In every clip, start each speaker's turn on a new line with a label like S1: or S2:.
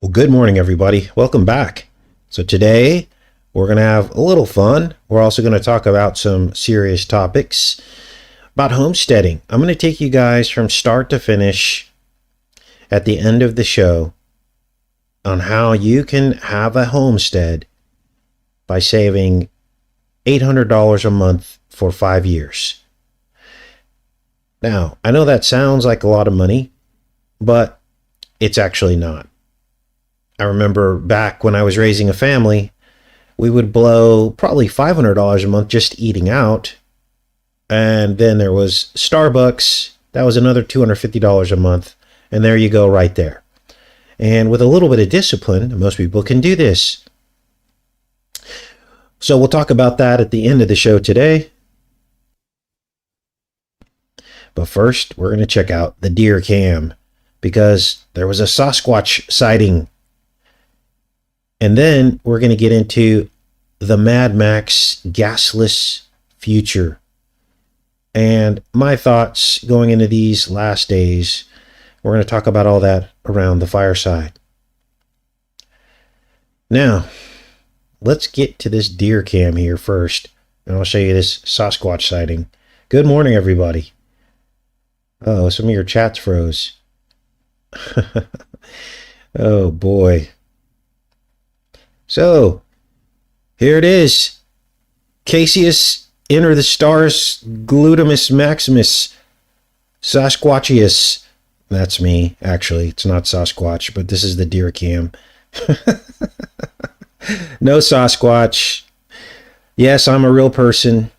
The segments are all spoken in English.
S1: Well, good morning, everybody. Welcome back. So today we're going to have a little fun. We're also going to talk about some serious topics about homesteading. I'm going to take you guys from start to finish at the end of the show on how you can have a homestead by saving $800 a month for 5 years. Now, I know that sounds like a lot of money, but it's actually not. I remember back when I was raising a family, we would blow probably $500 a month just eating out. And then there was Starbucks. That was another $250 a month. And there you go right there. And with a little bit of discipline, most people can do this. So we'll talk about that at the end of the show today. But first, we're going to check out the deer cam because there was a Sasquatch sighting. And then we're going to get into the Mad Max gasless future and my thoughts going into these last days. We're going to talk about all that around the fireside. Now, let's get to this deer cam here first, and I'll show you this Sasquatch sighting. Good morning, everybody. Oh, some of your chats froze. Oh, boy. So, here it is. Caseus enter the stars glutamus maximus Sasquatchius. That's me, actually. It's not Sasquatch, but this is the deer cam. No Sasquatch. Yes, I'm a real person.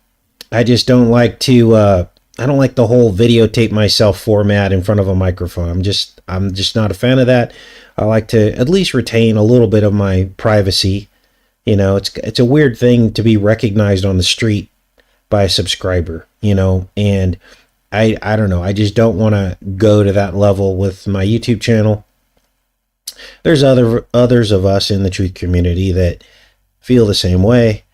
S1: I just don't like to, I don't like the whole videotape myself format in front of a microphone. I'm just not a fan of that. I like to at least retain a little bit of my privacy. You know, it's a weird thing to be recognized on the street by a subscriber, you know, and I don't know. I just don't want to go to that level with my YouTube channel. There's others of us in the truth community that feel the same way.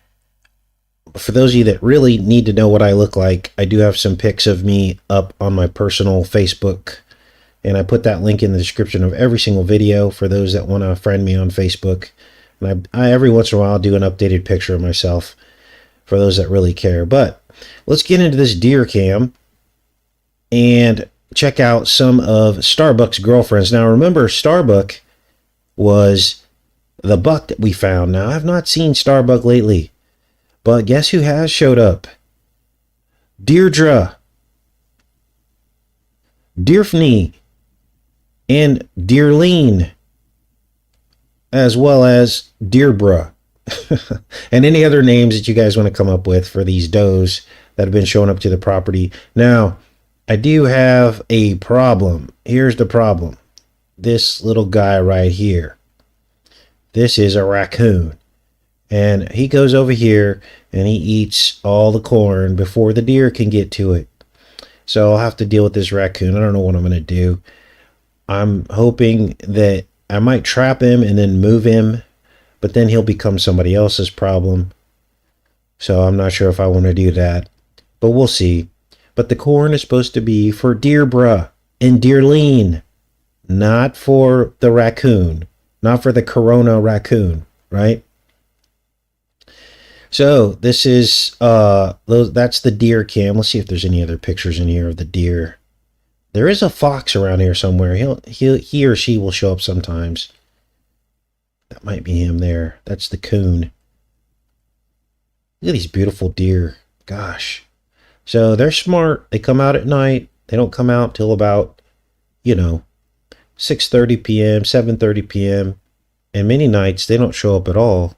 S1: For those of you that really need to know what I look like, I do have some pics of me up on my personal Facebook, and I put that link in the description of every single video for those that want to friend me on Facebook. And I every once in a while do an updated picture of myself for those that really care. But let's get into this deer cam and check out some of Starbuck's girlfriends. Now remember, Starbuck was the buck that we found. Now I've not seen Starbuck lately, but guess who has showed up? Deirdre, Deerfney, and Dearleen, as well as Deerbra, and any other names that you guys want to come up with for these does that have been showing up to the property. Now, I do have a problem. Here's the problem. This little guy right here. This is a raccoon. And he goes over here and he eats all the corn before the deer can get to it. So I'll have to deal with this raccoon. I don't know what I'm going to do. I'm hoping that I might trap him and then move him, but then he'll become somebody else's problem. So I'm not sure if I want to do that, but we'll see. But the corn is supposed to be for Deerbra and Dearleen, not for the raccoon, not for the Corona raccoon, right? So this is that's the deer cam. Let's see if there's any other pictures in here of the deer. There is a fox around here somewhere. He or she will show up sometimes. That might be him there. That's the coon. Look at these beautiful deer. Gosh. So they're smart. They come out at night. They don't come out till about, 6:30 p.m., 7:30 p.m. And many nights they don't show up at all.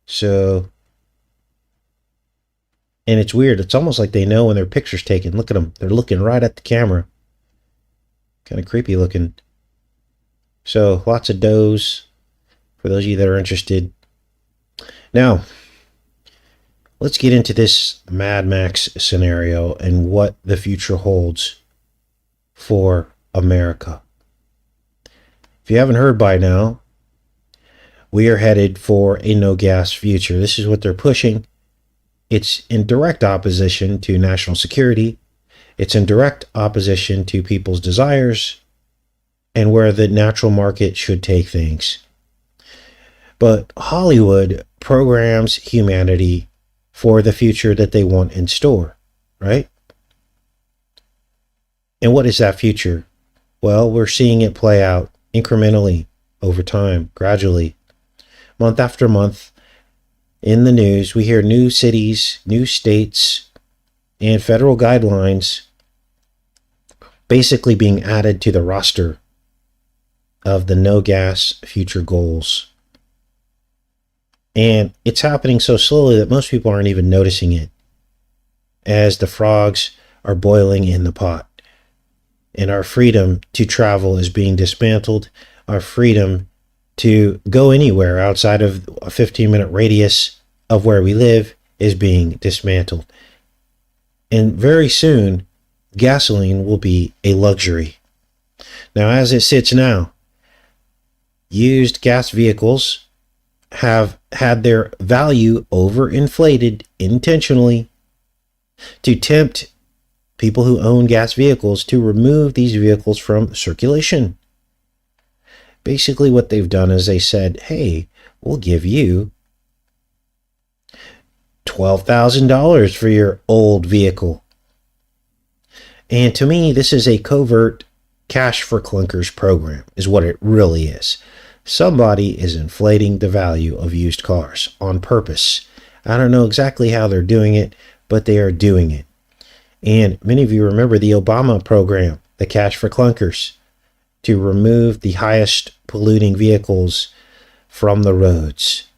S1: So, and it's weird. It's almost like they know when their picture's taken. Look at them. They're looking right at the camera. Kind of creepy looking. So lots of does for those of you that are interested. Now, let's get into this Mad Max scenario and what the future holds for America. If you haven't heard by now, we are headed for a no gas future. This is what they're pushing. It's in direct opposition to national security. It's in direct opposition to people's desires. and where the natural market should take things. But Hollywood programs humanity for the future that they want in store, right? And what is that future? Well, we're seeing it play out incrementally over time, gradually, month after month. In the news, we hear new cities, new states, and federal guidelines basically being added to the roster of the no gas future goals. And it's happening so slowly that most people aren't even noticing it as the frogs are boiling in the pot. And our freedom to travel is being dismantled. Our freedom to go anywhere outside of a 15-minute radius of where we live is being dismantled. And very soon, gasoline will be a luxury. Now, as it sits now, used gas vehicles have had their value overinflated intentionally to tempt people who own gas vehicles to remove these vehicles from circulation. Basically, what they've done is they said, hey, we'll give you $12,000 for your old vehicle. And to me, this is a covert cash for clunkers program, is what it really is. Somebody is inflating the value of used cars on purpose. I don't know exactly how they're doing it, but they are doing it. And many of you remember the Obama program, the cash for clunkers, to remove the highest polluting vehicles from the roads.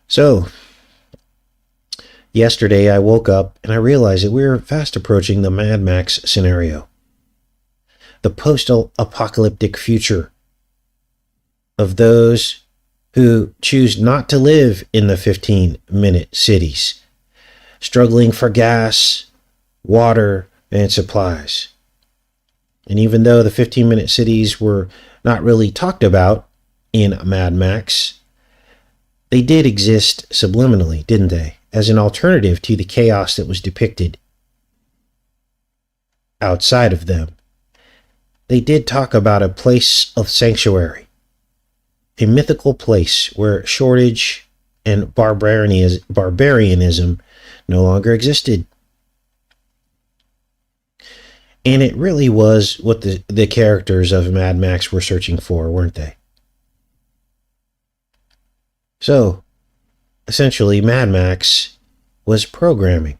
S1: So, yesterday I woke up and I realized that we were fast approaching the Mad Max scenario. The post-apocalyptic future of those who choose not to live in the 15-minute cities, struggling for gas, water, and supplies. And even though the 15-minute cities were not really talked about in Mad Max, they did exist subliminally, didn't they? As an alternative to the chaos that was depicted outside of them. They did talk about a place of sanctuary, a mythical place where shortage and barbarianism no longer existed. And it really was what the characters of Mad Max were searching for, weren't they? So, essentially, Mad Max was programming.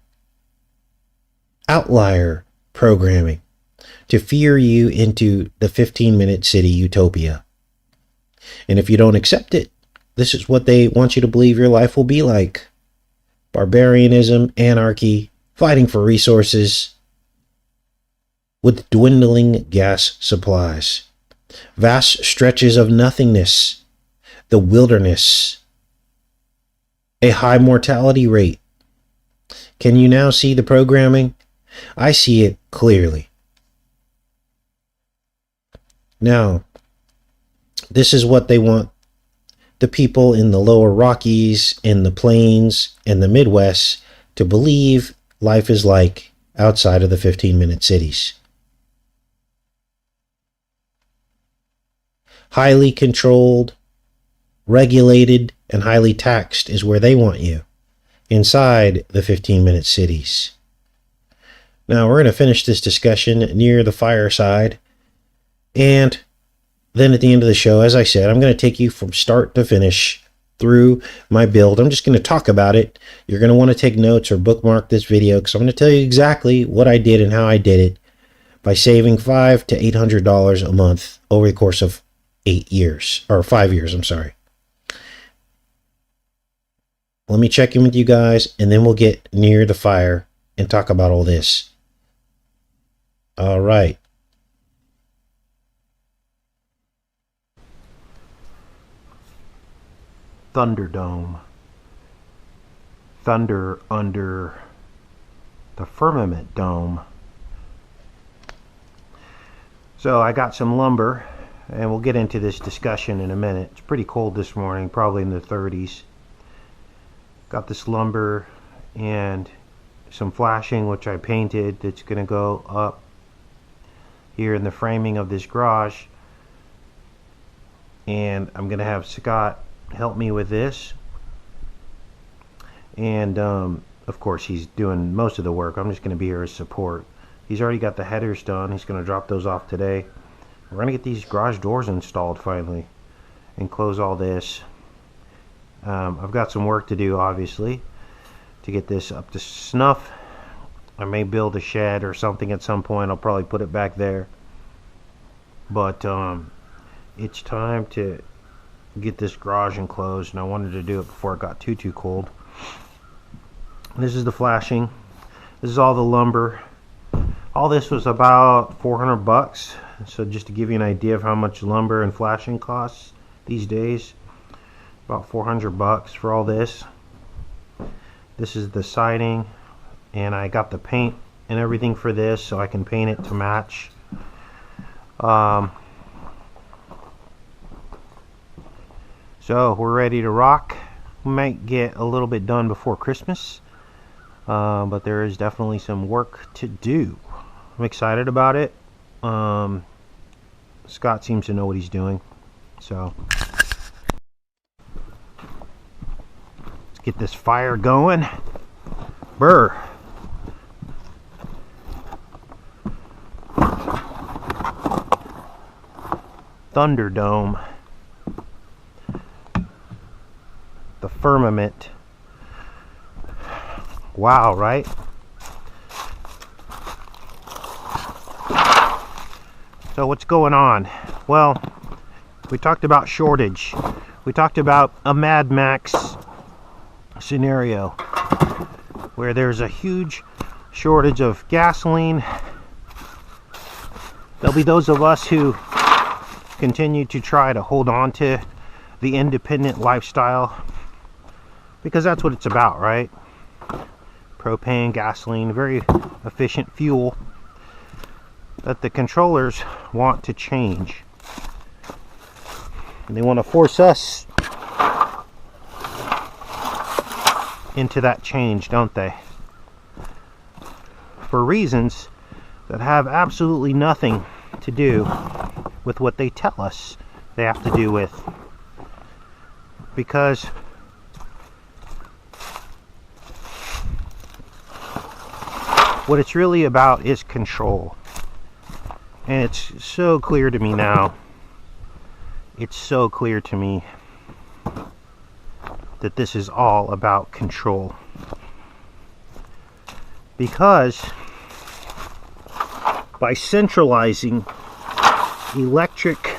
S1: Outlier programming to fear you into the 15-minute city utopia. And if you don't accept it, this is what they want you to believe your life will be like. Barbarianism, anarchy, fighting for resources, with dwindling gas supplies, vast stretches of nothingness, the wilderness, a high mortality rate. Can you now see the programming? I see it clearly. Now, this is what they want the people in the lower Rockies, in the plains, and the Midwest to believe life is like outside of the 15-minute cities. Highly controlled, regulated, and highly taxed is where they want you, inside the 15-minute cities. Now, we're going to finish this discussion near the fireside, and then at the end of the show, as I said, I'm going to take you from start to finish through my build. I'm just going to talk about it. You're going to want to take notes or bookmark this video because I'm going to tell you exactly what I did and how I did it by saving $500 to $800 a month over the course of 8 years, or 5 years, I'm sorry. Let me check in with you guys, and then we'll get near the fire and talk about all this. All right. Thunderdome. Thunder under the firmament dome. So I got some lumber, and we'll get into this discussion in a minute. It's pretty cold this morning, probably in the 30s. Got this lumber and some flashing, which I painted, that's going to go up here in the framing of this garage, and I'm gonna have Scott help me with this. And of course he's doing most of the work. I'm just gonna be here as support. He's already got the headers done. He's gonna drop those off today. We're gonna get these garage doors installed finally and close all this. I've got some work to do, obviously, to get this up to snuff. I may build a shed or something at some point. I'll probably put it back there. But it's time to get this garage enclosed, and I wanted to do it before it got too cold. This is the flashing. This is all the lumber. All this was about 400 bucks. So just to give you an idea of how much lumber and flashing costs these days, about 400 bucks for all this. This is the siding, and I got the paint and everything for this so I can paint it to match. So we're ready to rock. We might get a little bit done before Christmas, but there is definitely some work to do. I'm excited about it. Scott seems to know what he's doing, so let's get this fire going. Brr. Thunderdome. The firmament. Wow, right? So what's going on? Well, we talked about shortage. We talked about a Mad Max scenario where there's a huge shortage of gasoline. There'll be those of us who continue to try to hold on to the independent lifestyle, because that's what it's about, right? Propane, gasoline, very efficient fuel that the controllers want to change. And they want to force us into that change, don't they? For reasons that have absolutely nothing to do with what they tell us they have to do with. Because what it's really about is control. And it's so clear to me now. It's so clear to me that this is all about control. Because by centralizing electric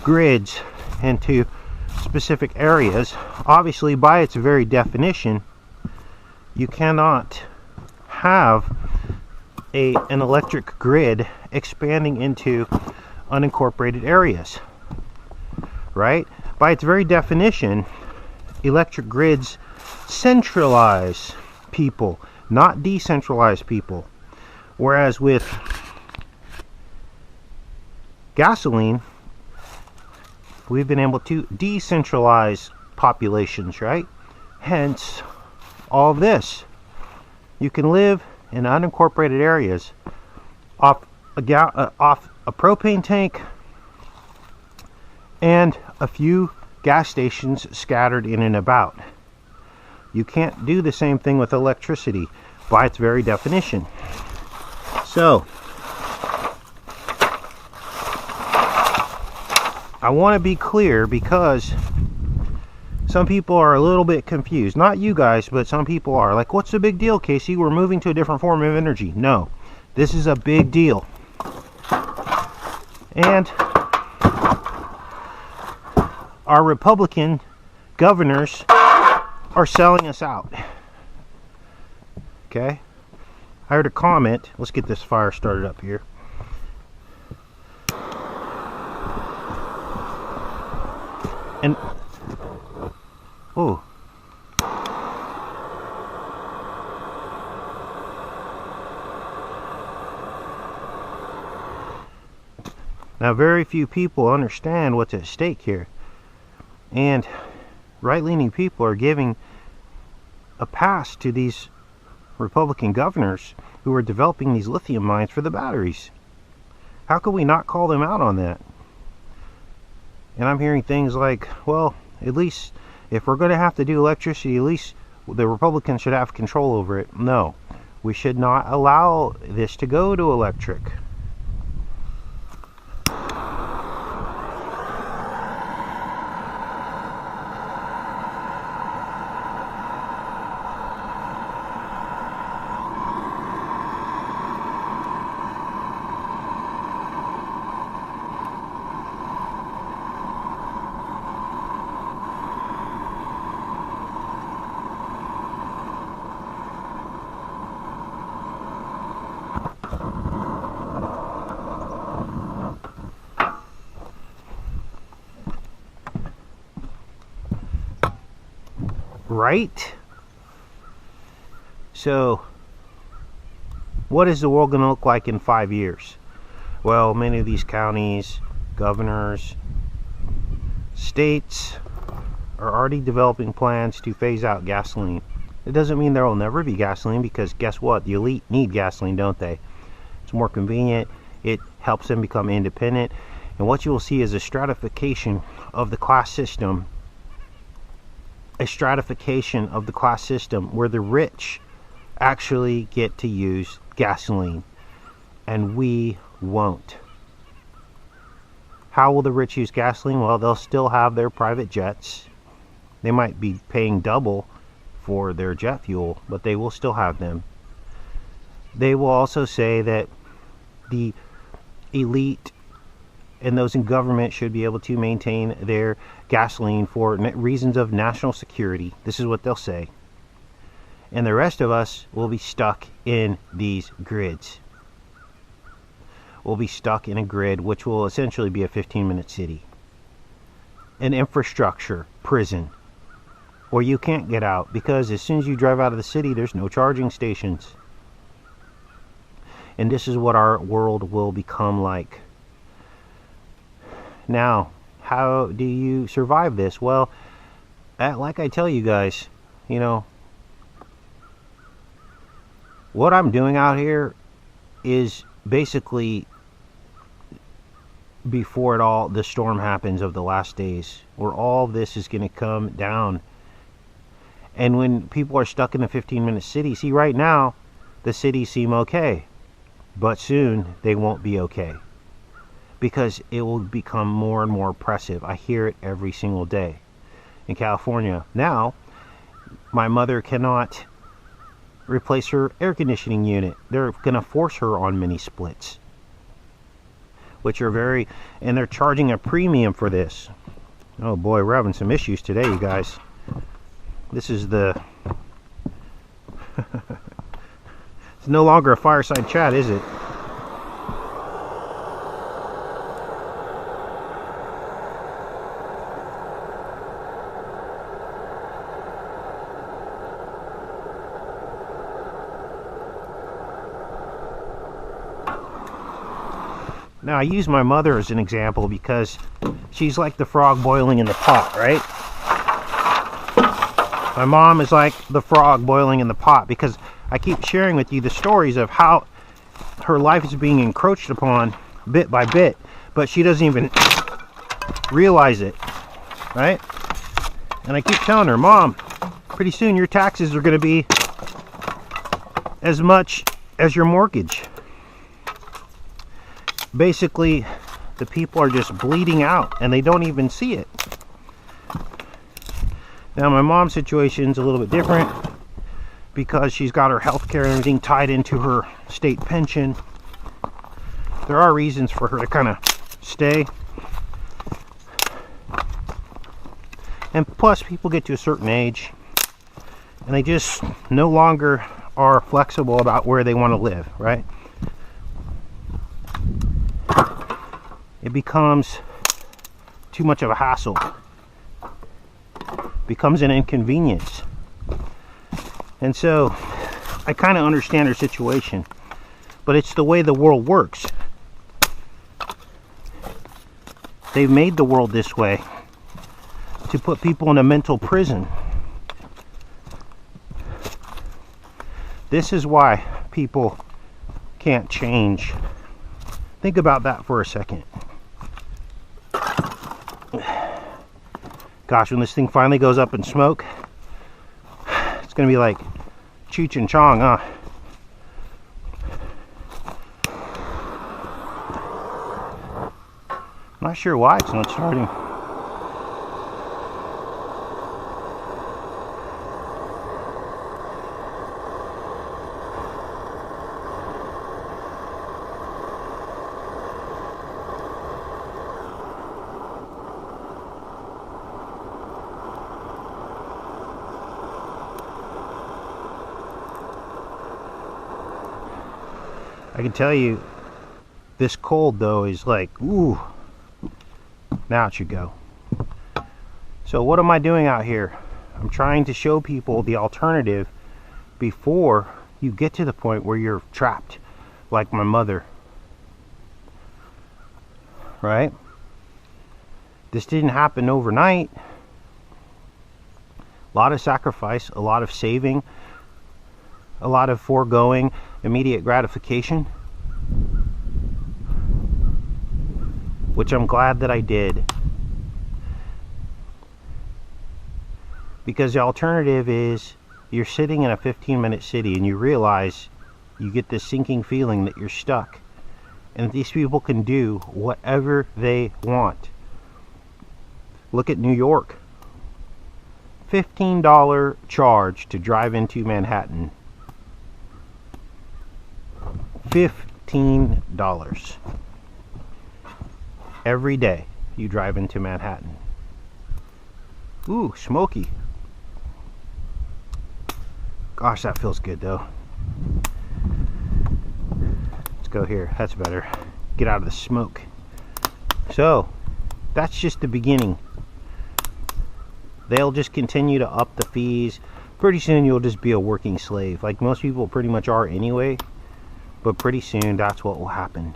S1: grids into specific areas, obviously by its very definition, you cannot have an electric grid expanding into unincorporated areas, right? By its very definition, electric grids centralize people, not decentralize people. Whereas with gasoline, we've been able to decentralize populations, right? Hence all this. You can live in unincorporated areas off a propane tank and a few gas stations scattered in and about. You can't do the same thing with electricity by its very definition. So I want to be clear, because some people are a little bit confused. Not you guys, but some people are. Like, what's the big deal, Casey? We're moving to a different form of energy. No, this is a big deal. And our Republican governors are selling us out. Okay? I heard a comment. Let's get this fire started up here. And oh, now very few people understand what's at stake here, and right-leaning people are giving a pass to these Republican governors who are developing these lithium mines for the batteries. How could we not call them out on that? And I'm hearing things like, well, at least if we're going to have to do electricity, at least the Republicans should have control over it. No, we should not allow this to go to electric. Right? So, what is the world going to look like in 5 years? Well, many of these counties, governors, states are already developing plans to phase out gasoline. It doesn't mean there will never be gasoline, because guess what? The elite need gasoline, don't they? It's more convenient. It helps them become independent. And what you will see is a stratification of the class system. A stratification of the class system where the rich actually get to use gasoline and we won't. How will the rich use gasoline? Well, they'll still have their private jets. They might be paying double for their jet fuel, but they will still have them. They will also say that the elite and those in government should be able to maintain their gasoline for reasons of national security. This is what they'll say. And the rest of us will be stuck in these grids. We'll be stuck in a grid which will essentially be a 15-minute city. An infrastructure prison where you can't get out, because as soon as you drive out of the city, there's no charging stations. And this is what our world will become like. Now, how do you survive this? Well, like I tell you guys, you know, what I'm doing out here is basically before the storm happens of the last days, where all this is going to come down. And when people are stuck in a 15-minute city, see, right now, the cities seem okay, but soon they won't be okay, because it will become more and more oppressive. I hear it every single day. In California now, my mother cannot replace her air conditioning unit. They're going to force her on mini splits, which are and they're charging a premium for this. Oh boy, we're having some issues today, you guys. This is it's no longer a fireside chat, is it? Now, I use my mother as an example because she's like the frog boiling in the pot, right? My mom is like the frog boiling in the pot, because I keep sharing with you the stories of how her life is being encroached upon bit by bit, but she doesn't even realize it, right? And I keep telling her, Mom, pretty soon your taxes are going to be as much as your mortgage. Basically, the people are just bleeding out and they don't even see it. Now, my mom's situation is a little bit different because she's got her health care and everything tied into her state pension. There are reasons for her to kind of stay. And plus, people get to a certain age and they just no longer are flexible about where they want to live, right? It becomes too much of a hassle. Becomes an inconvenience. And so I kind of understand her situation, but it's the way the world works. They've made the world this way to put people in a mental prison. This is why people can't change. Think about that for a second. Gosh, when this thing finally goes up in smoke, it's gonna be like Cheech and Chong, huh? Not sure why it's not starting. I can tell you, this cold though is like, ooh, now it should go. So what am I doing out here? I'm trying to show people the alternative before you get to the point where you're trapped, like my mother. Right? This didn't happen overnight. A lot of sacrifice, a lot of saving, a lot of foregoing immediate gratification, which I'm glad that I did, because the alternative is you're sitting in a 15-minute city and you realize, you get this sinking feeling that you're stuck, and these people can do whatever they want. Look at New York. $15 charge to drive into Manhattan. $15 every day you drive into Manhattan. Ooh, smoky. Gosh, that feels good though. Let's go here. That's better. Get out of the smoke. So that's just the beginning. They'll just continue to up the fees. Pretty soon you'll just be a working slave, like most people pretty much are anyway. But pretty soon, that's what will happen.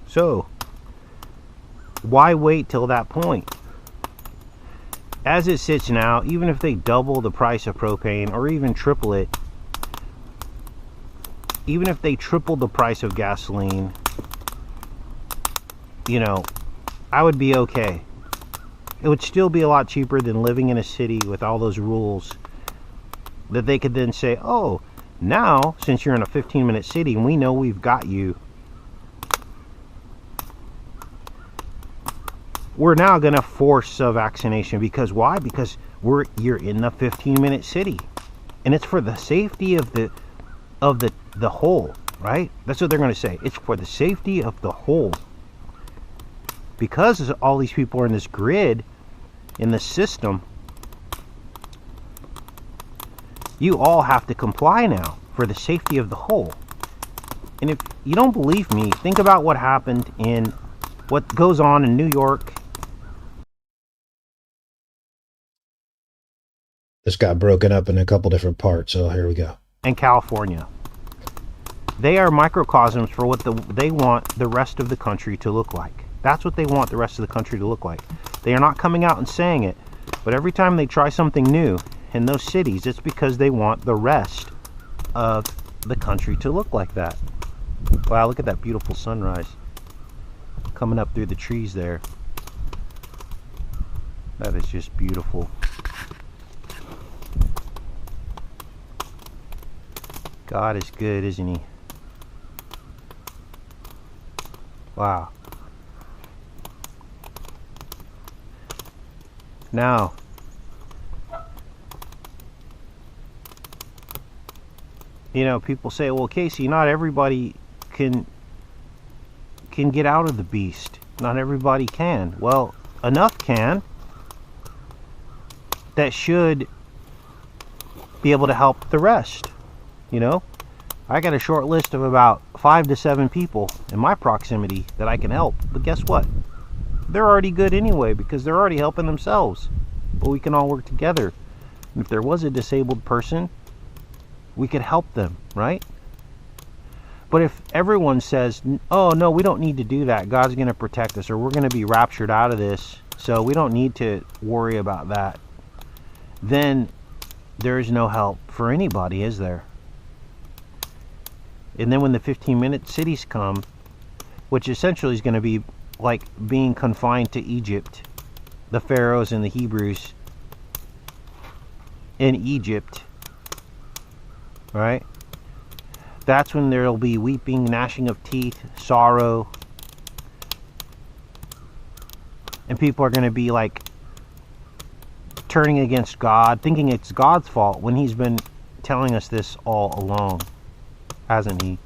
S1: So, why wait till that point? As it sits now, even if they double the price of propane, or even triple it, even if they triple the price of gasoline, you know, I would be okay. It would still be a lot cheaper than living in a city with all those rules that they could then say, oh, now, since you're in a 15-minute city and we know we've got you, we're now going to force a vaccination. Because why? Because you're in the 15-minute city, and it's for the safety of the whole, right? That's what they're going to say. It's for the safety of the whole. Because all these people are in this grid, in this system, you all have to comply now for the safety of the whole. And if you don't believe me, think about what happened in what goes on in New York.
S2: This got broken up in a couple different parts, so here we go.
S1: And California. They are microcosms for what they want the rest of the country to look like. That's what they want the rest of the country to look like. They are not coming out and saying it, but every time they try something new in those cities, it's because they want the rest of the country to look like that. Wow, look at that beautiful sunrise coming up through the trees there. That is just beautiful. God is good, isn't he? Wow. Now, you know, people say, well, Casey, not everybody can get out of the beast. Not everybody can. Well, enough can that should be able to help the rest. You know, I got a short list of about 5 to 7 people in my proximity that I can help. But guess what? They're already good anyway, because they're already helping themselves. But we can all work together. And if there was a disabled person, we could help them, right? But if everyone says, oh no, we don't need to do that, God's going to protect us, or we're going to be raptured out of this, so we don't need to worry about that, then there is no help for anybody, is there? And then when the 15-minute cities come, which essentially is going to be like being confined to Egypt, the pharaohs and the Hebrews in Egypt, right? That's when there'll be weeping, gnashing of teeth, sorrow, and people are going to be like turning against God, thinking it's God's fault when he's been telling us this all along, hasn't he?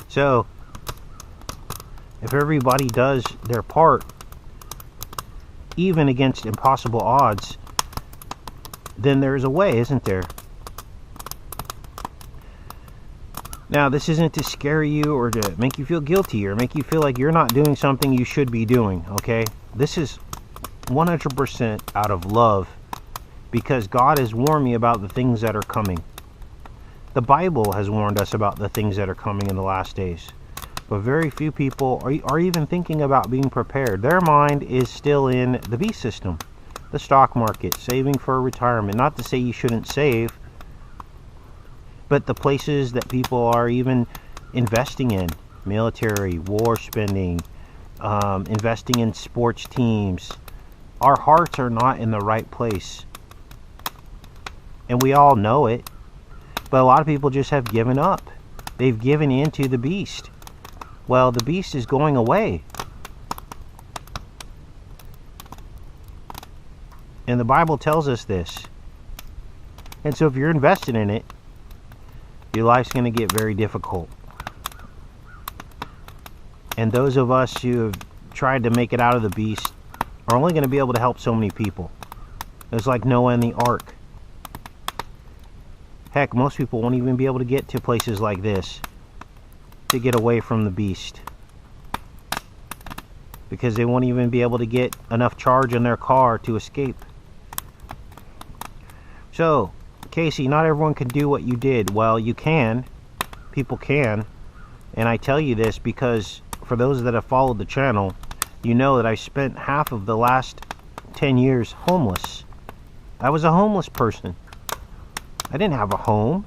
S1: So, if everybody does their part, even against impossible odds, then there's a way, isn't there? Now, this isn't to scare you or to make you feel guilty or make you feel like you're not doing something you should be doing, okay? This is 100% out of love, because God has warned me about the things that are coming. The Bible has warned us about the things that are coming in the last days. But very few people are even thinking about being prepared. Their mind is still in the beast system, the stock market, saving for retirement. Not to say you shouldn't save, but the places that people are even investing in, military, war spending, investing in sports teams, our hearts are not in the right place. And we all know it, but a lot of people just have given up. They've given in to the beast. Well, the beast is going away. And the Bible tells us this. And so if you're invested in it, your life's going to get very difficult. And those of us who have tried to make it out of the beast are only going to be able to help so many people. It's like Noah and the ark. Heck, most people won't even be able to get to places like this to get away from the beast, because they won't even be able to get enough charge in their car to escape. So, Casey, not everyone can do what you did. Well, you can. People can. And I tell you this because for those that have followed the channel, you know that I spent half of the last 10 years homeless. I was a homeless person. I didn't have a home.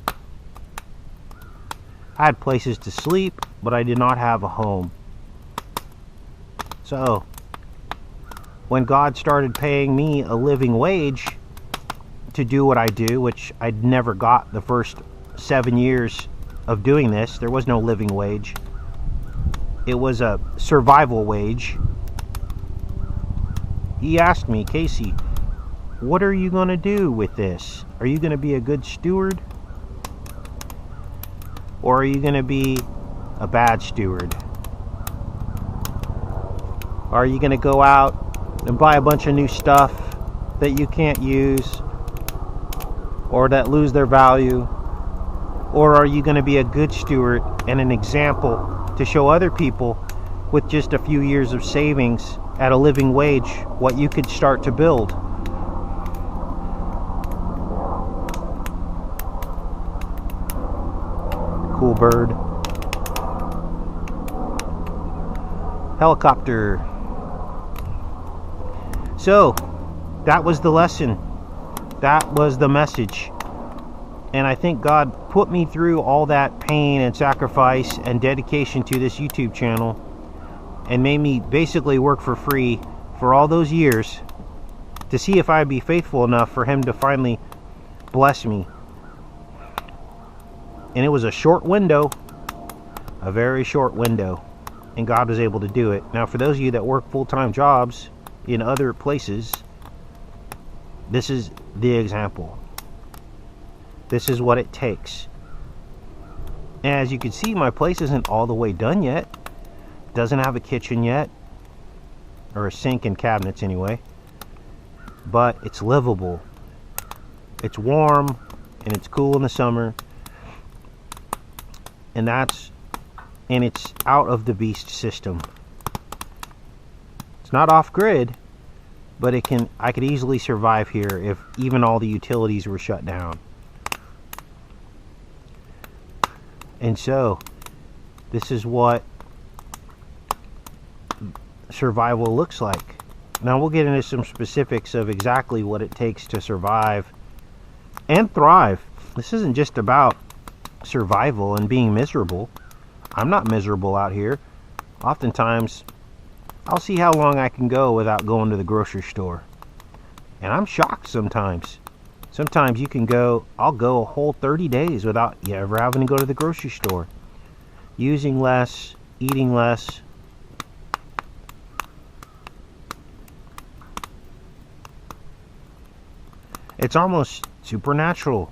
S1: I had places to sleep, but I did not have a home. So, when God started paying me a living wage to do what I do, which I'd never got the first 7 years of doing this, there was no living wage. It was a survival wage. He asked me, Casey, what are you going to do with this? Are you going to be a good steward? Or are you going to be a bad steward? Are you going to go out and buy a bunch of new stuff that you can't use or that lose their value? Or are you going to be a good steward and an example to show other people with just a few years of savings at a living wage what you could start to build? Cool bird. Helicopter. So, that was the lesson. That was the message. And I think God put me through all that pain and sacrifice and dedication to this YouTube channel and made me basically work for free for all those years to see if I'd be faithful enough for Him to finally bless me. And it was a short window, a very short window, and God was able to do it. Now, for those of you that work full-time jobs in other places, this is the example. This is what it takes. And as you can see, my place isn't all the way done yet. It doesn't have a kitchen yet, or a sink and cabinets anyway, but it's livable. It's warm and it's cool in the summer. And it's out of the beast system. It's not off grid, but I could easily survive here if even all the utilities were shut down. And so, this is what survival looks like. Now we'll get into some specifics of exactly what it takes to survive and thrive. This isn't just about survival and being miserable. I'm not miserable out here. Oftentimes, I'll see how long I can go without going to the grocery store. And I'm shocked sometimes. Sometimes you can go, I'll go a whole 30 days without you ever having to go to the grocery store. Using less, eating less. It's almost supernatural.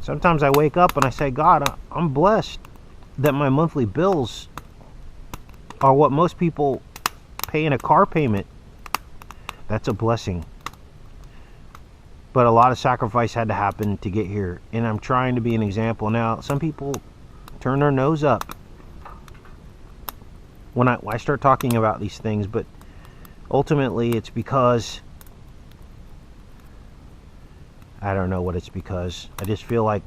S1: Sometimes I wake up and I say, God, I'm blessed that my monthly bills are what most people pay in a car payment. That's a blessing. But a lot of sacrifice had to happen to get here. And I'm trying to be an example. Now, some people turn their nose up when I start talking about these things. But ultimately, it's because... I don't know what it's because. I just feel like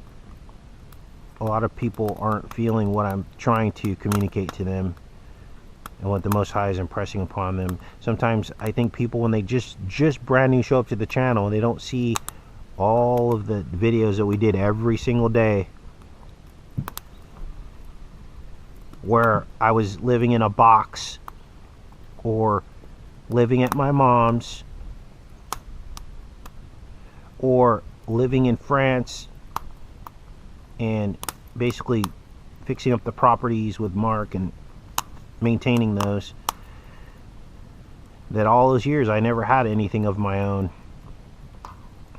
S1: a lot of people aren't feeling what I'm trying to communicate to them and what the Most High is impressing upon them. Sometimes I think people, when they just brand new show up to the channel and they don't see all of the videos that we did every single day where I was living in a box or living at my mom's or living in France and basically fixing up the properties with Mark and maintaining those, that all those years I never had anything of my own.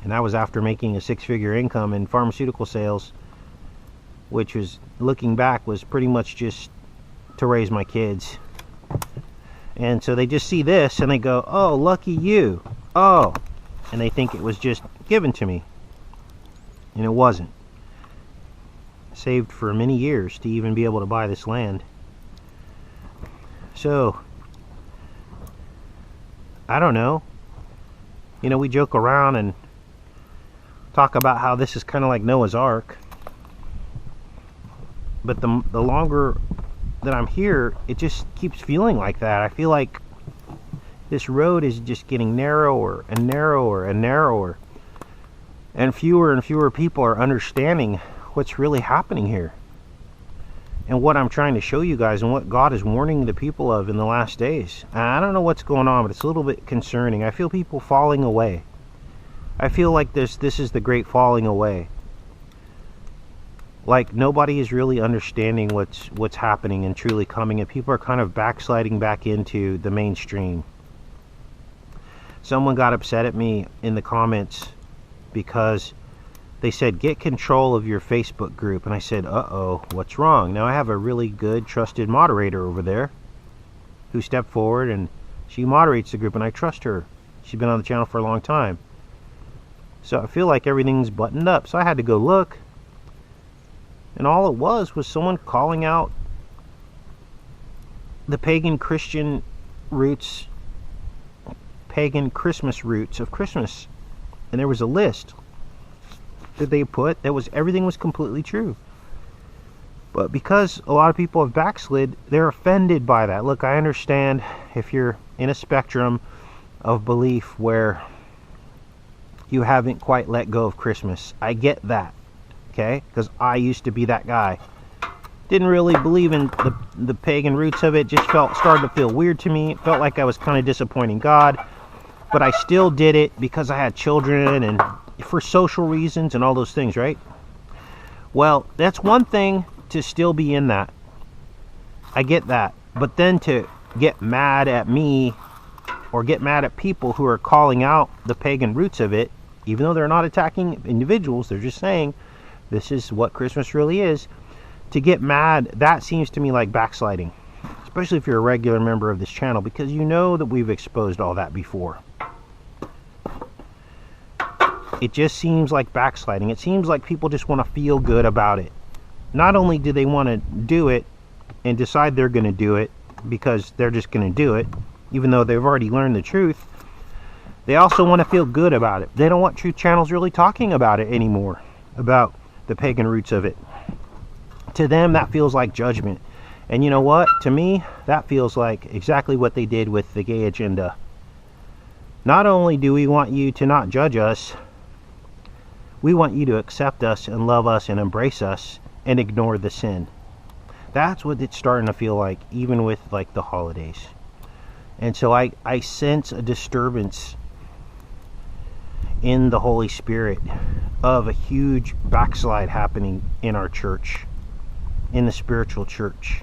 S1: And that was after making a 6-figure income in pharmaceutical sales, which was, looking back, was pretty much just to raise my kids. And so they just see this and they go, oh, lucky you. Oh, and they think it was just given to me. And it wasn't. Saved for many years to even be able to buy this land. So, I don't know. You know, we joke around and talk about how this is kind of like Noah's Ark. But the longer that I'm here, it just keeps feeling like that. I feel like this road is just getting narrower and narrower and narrower. And fewer people are understanding what's really happening here. And what I'm trying to show you guys and what God is warning the people of in the last days. I don't know what's going on, but it's a little bit concerning. I feel people falling away. I feel like this is the great falling away. Like nobody is really understanding what's happening and truly coming, and people are kind of backsliding back into the mainstream. Someone got upset at me in the comments because they said, get control of your Facebook group. And I said, uh-oh, what's wrong? Now I have a really good trusted moderator over there who stepped forward, and she moderates the group, and I trust her. She's been on the channel for a long time. So I feel like everything's buttoned up. So I had to go look. And all it was someone calling out the pagan Christian roots, pagan Christmas roots of Christmas. And there was a list that they put that was, everything was completely true. But because a lot of people have backslid, they're offended by that. Look, I understand if you're in a spectrum of belief where you haven't quite let go of Christmas. I get that, okay? Because I used to be that guy. Didn't really believe in the pagan roots of it. Just started to feel weird to me. It felt like I was kind of disappointing God. But I still did it because I had children and for social reasons and all those things, right? Well, that's one thing to still be in that. I get that. But then to get mad at me or get mad at people who are calling out the pagan roots of it, even though they're not attacking individuals, they're just saying this is what Christmas really is. To get mad, that seems to me like backsliding. Especially if you're a regular member of this channel, because you know that we've exposed all that before. It just seems like backsliding. It seems like people just want to feel good about it. Not only do they want to do it and decide they're going to do it because they're just going to do it, even though they've already learned the truth, they also want to feel good about it. They don't want truth channels really talking about it anymore, about the pagan roots of it. To them, that feels like judgment. And you know what? To me, that feels like exactly what they did with the gay agenda Not only do we want you to not judge us, we want you to accept us and love us and embrace us and ignore the sin. That's what it's starting to feel like, even with like the holidays. And so I sense a disturbance in the Holy Spirit of a huge backslide happening in our church, in the spiritual church.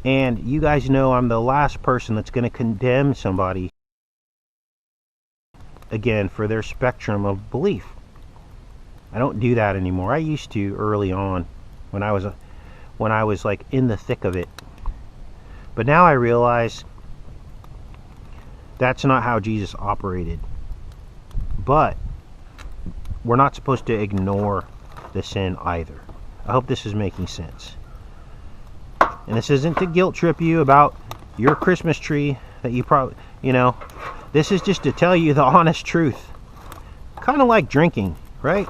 S1: And you guys know I'm the last person that's going to condemn somebody again for their spectrum of belief. I don't do that anymore. I used to early on when I was like in the thick of it. But now I realize that's not how Jesus operated. But we're not supposed to ignore the sin either. I hope this is making sense. And this isn't to guilt trip you about your Christmas tree that you probably, this is just to tell you the honest truth. Kind of like drinking, right?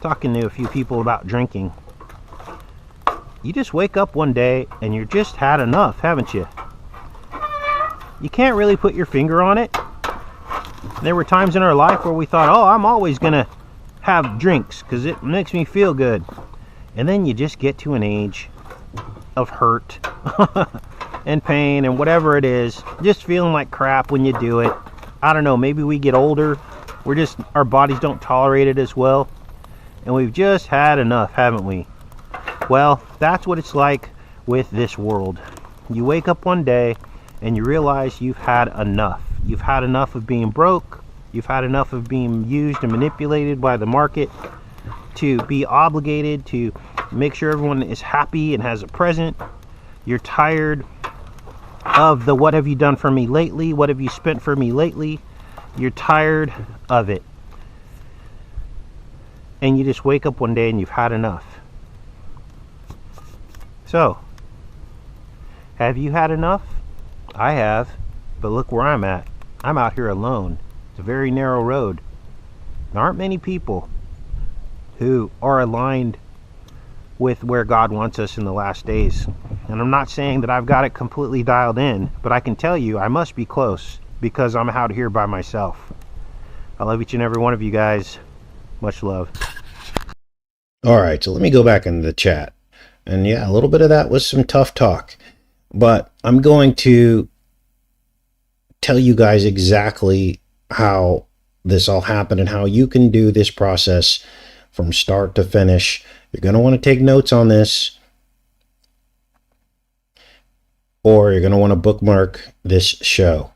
S1: Talking to a few people about drinking. You just wake up one day and you just had enough, haven't you? You can't really put your finger on it. There were times in our life where we thought, oh, I'm always going to have drinks because it makes me feel good. And then you just get to an age of hurt and pain and whatever it is, just feeling like crap when you do it. I don't know, maybe we get older. Our bodies don't tolerate it as well. And we've just had enough, haven't we? Well, that's what it's like with this world. You wake up one day and you realize you've had enough. You've had enough of being broke. You've had enough of being used and manipulated by the market to be obligated to make sure everyone is happy and has a present. You're tired of the what have you done for me lately? What have you spent for me lately? You're tired of it. And you just wake up one day and you've had enough. So, have you had enough? I have, but look where I'm at. I'm out here alone. It's a very narrow road. There aren't many people who are aligned with where God wants us in the last days. And I'm not saying that I've got it completely dialed in, but I can tell you I must be close because I'm out here by myself. I love each and every one of you guys. Much love.
S2: All right, so let me go back into the chat. And yeah, a little bit of that was some tough talk. But I'm going to tell you guys exactly how this all happened and how you can do this process from start to finish. You're going to want to take notes on this, or you're going to want to bookmark this show.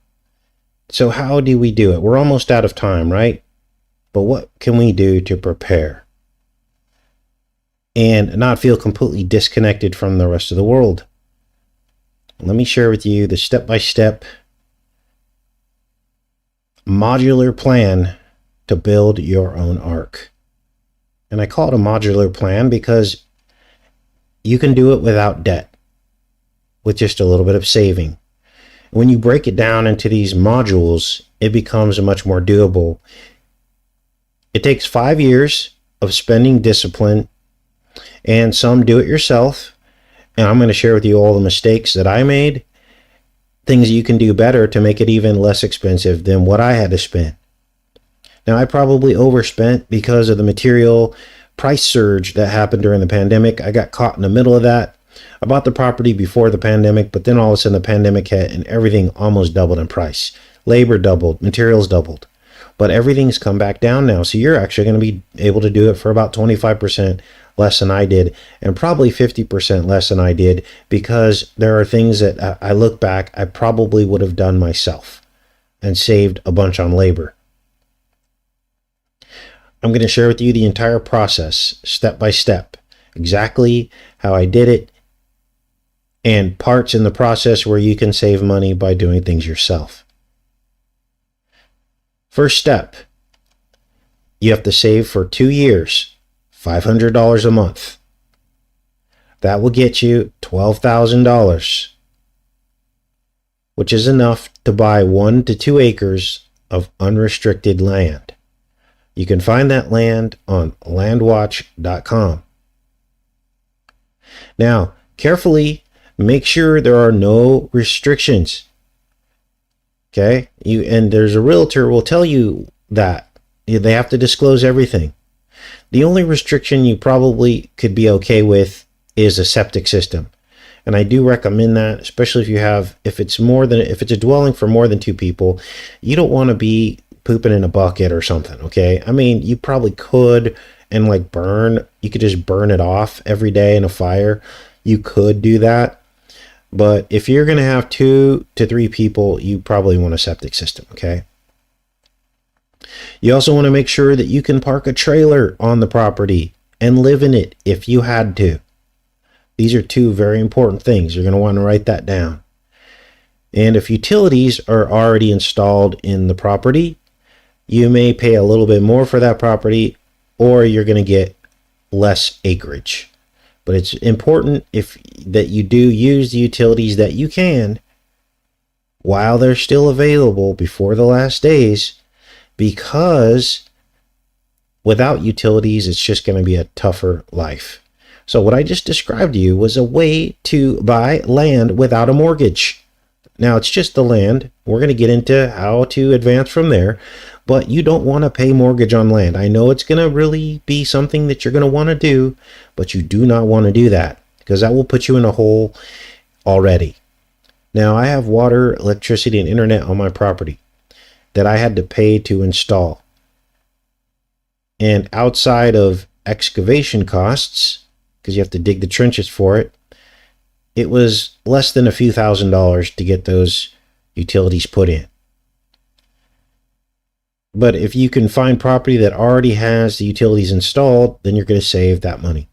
S2: So how do we do it? We're almost out of time, right? But what can we do to prepare and not feel completely disconnected from the rest of the world? Let me share with you the step-by-step modular plan to build your own ark. And I call it a modular plan because you can do it without debt, with just a little bit of saving. When you break it down into these modules, it becomes much more doable. It takes 5 years of spending discipline and some do it yourself. And I'm going to share with you all the mistakes that I made, things that you can do better to make it even less expensive than what I had to spend. Now, I probably overspent because of the material price surge that happened during the pandemic. I got caught in the middle of that. I bought the property before the pandemic, but then all of a sudden the pandemic hit and everything almost doubled in price. Labor doubled, materials doubled, but everything's come back down now. So you're actually going to be able to do it for about 25% less than I did, and probably 50% less than I did, because there are things that I look back, I probably would have done myself and saved a bunch on labor. I'm going to share with you the entire process, step by step, exactly how I did it, and parts in the process where you can save money by doing things yourself. First step, you have to save for 2 years, $500 a month. That will get you $12,000, which is enough to buy 1 to 2 acres of unrestricted land. You can find that land on landwatch.com. Now, carefully make sure there are no restrictions. Okay, and there's a realtor will tell you that they have to disclose everything. The only restriction you probably could be okay with is a septic system. And I do recommend that, especially if it's a dwelling for more than 2 people. You don't want to be pooping in a bucket or something. Okay. I mean, you probably could, and you could just burn it off every day in a fire. You could do that. But if you're going to have 2 to 3 people, you probably want a septic system. Okay. You also want to make sure that you can park a trailer on the property and live in it if you had to. These are 2 very important things. You're going to want to write that down. And if utilities are already installed in the property, you may pay a little bit more for that property, or you're going to get less acreage. But it's important that you do use the utilities that you can while they're still available before the last days, because without utilities, it's just going to be a tougher life. So what I just described to you was a way to buy land without a mortgage. Now, it's just the land. We're going to get into how to advance from there, but you don't want to pay mortgage on land. I know it's going to really be something that you're going to want to do, but you do not want to do that, because that will put you in a hole already. Now, I have water, electricity, and internet on my property that I had to pay to install. And outside of excavation costs, because you have to dig the trenches for it, it was less than a few $1,000s to get those utilities put in. But if you can find property that already has the utilities installed, then you're going to save that money.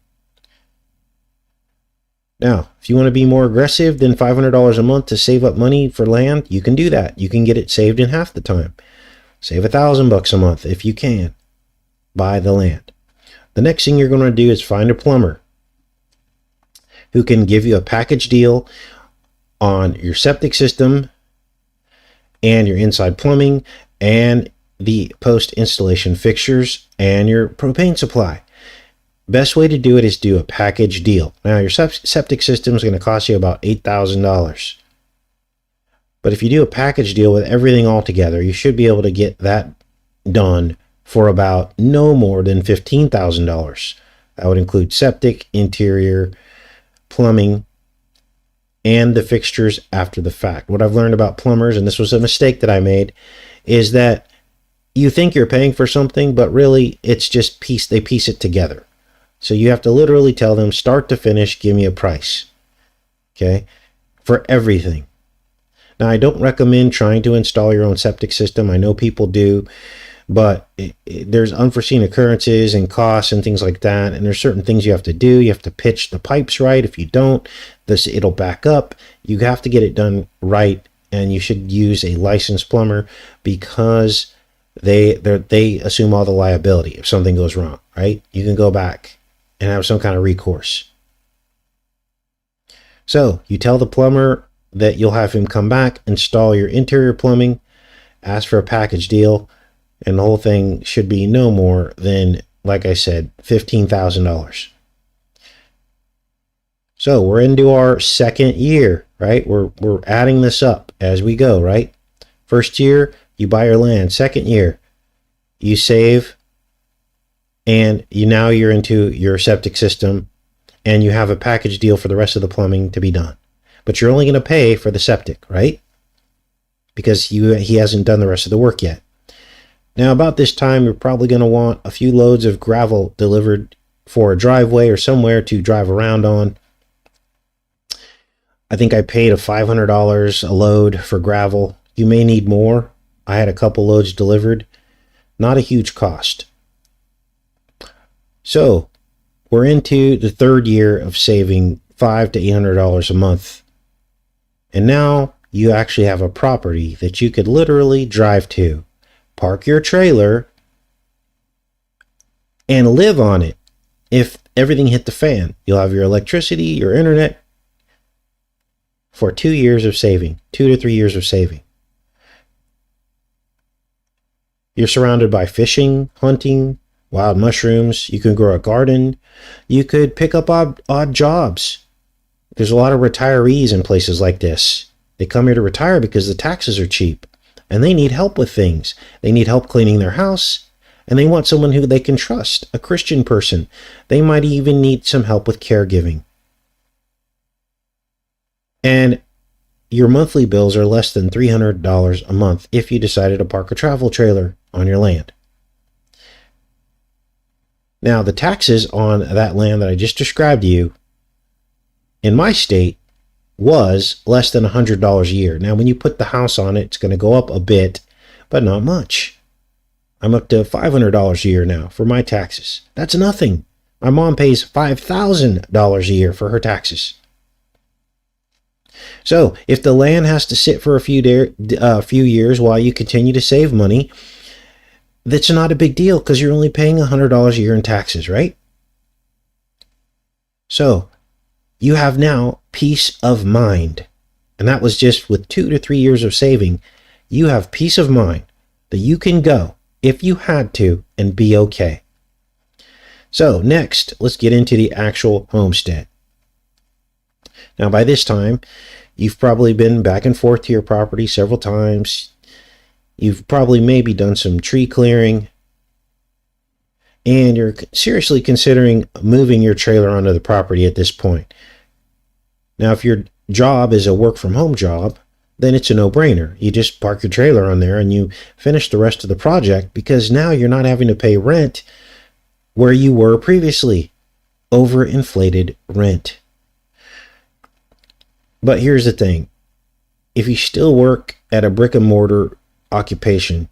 S2: Now, if you want to be more aggressive than $500 a month to save up money for land, you can do that. You can get it saved in half the time. Save $1,000 a month if you can. Buy the land. The next thing you're going to do is find a plumber who can give you a package deal on your septic system and your inside plumbing and the post-installation fixtures and your propane supply. Best way to do it is do a package deal. Now, your septic system is going to cost you about $8,000. But if you do a package deal with everything all together, you should be able to get that done for about no more than $15,000. That would include septic, interior, plumbing, and the fixtures after the fact. What I've learned about plumbers, and this was a mistake that I made, is that you think you're paying for something, but really it's just they piece it together. So you have to literally tell them, start to finish, give me a price. Okay? For everything. Now, I don't recommend trying to install your own septic system. I know people do, but there's unforeseen occurrences and costs and things like that. And there's certain things you have to do. You have to pitch the pipes right. If you don't, it'll back up. You have to get it done right. And you should use a licensed plumber, because they assume all the liability if something goes wrong, right? You can go back and have some kind of recourse. So you tell the plumber that you'll have him come back, install your interior plumbing, ask for a package deal, and the whole thing should be no more than, like I said, $15,000. So we're into our second year, right? We're adding this up as we go, right? First year, you buy your land. Second year, you save, and you're into your septic system, and you have a package deal for the rest of the plumbing to be done. But you're only going to pay for the septic, right? Because he hasn't done the rest of the work yet. Now, about this time, you're probably going to want a few loads of gravel delivered for a driveway or somewhere to drive around on. I think I paid $500 a load for gravel. You may need more. I had a couple loads delivered. Not a huge cost. So, we're into the third year of saving $500 to $800 a month. And now you actually have a property that you could literally drive to, park your trailer, and live on it. If everything hit the fan, you'll have your electricity, your internet, for 2 years of saving, 2 to 3 years of saving. You're surrounded by fishing, hunting, wild mushrooms. You can grow a garden. You could pick up odd jobs. There's a lot of retirees in places like this. They come here to retire because the taxes are cheap. and they need help with things. They need help cleaning their house, and they want someone who they can trust, a Christian person. They might even need some help with caregiving. And your monthly bills are less than $300 a month if you decided to park a travel trailer on your land. Now, the taxes on that land that I just described to you, in my state, was less than $100 a year. Now, when you put the house on it, it's going to go up a bit, but not much. I'm up to $500 a year now for my taxes. That's nothing. My mom pays $5,000 a year for her taxes. So, if the land has to sit for a few years while you continue to save money, that's not a big deal because you're only paying $100 a year in taxes, right? So, you have now peace of mind. And that was just with 2 to 3 years of saving. You have peace of mind that you can go, if you had to, and be okay. So, next, let's get into the actual homestead. Now, by this time, you've probably been back and forth to your property several times. You've probably maybe done some tree clearing. And you're seriously considering moving your trailer onto the property at this point. Now, if your job is a work-from-home job, then it's a no-brainer. You just park your trailer on there and you finish the rest of the project because now you're not having to pay rent where you were previously. Overinflated rent. But here's the thing. If you still work at a brick and mortar occupation,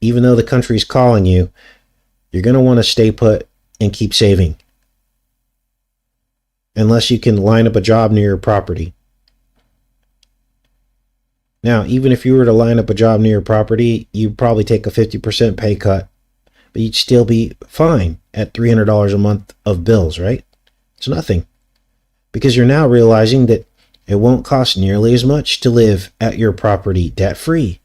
S2: even though the country's calling you, you're going to want to stay put and keep saving. Unless you can line up a job near your property. Now, even if you were to line up a job near your property, you'd probably take a 50% pay cut, but you'd still be fine at $300 a month of bills, right? It's nothing. Because you're now realizing that it won't cost nearly as much to live at your property debt-free.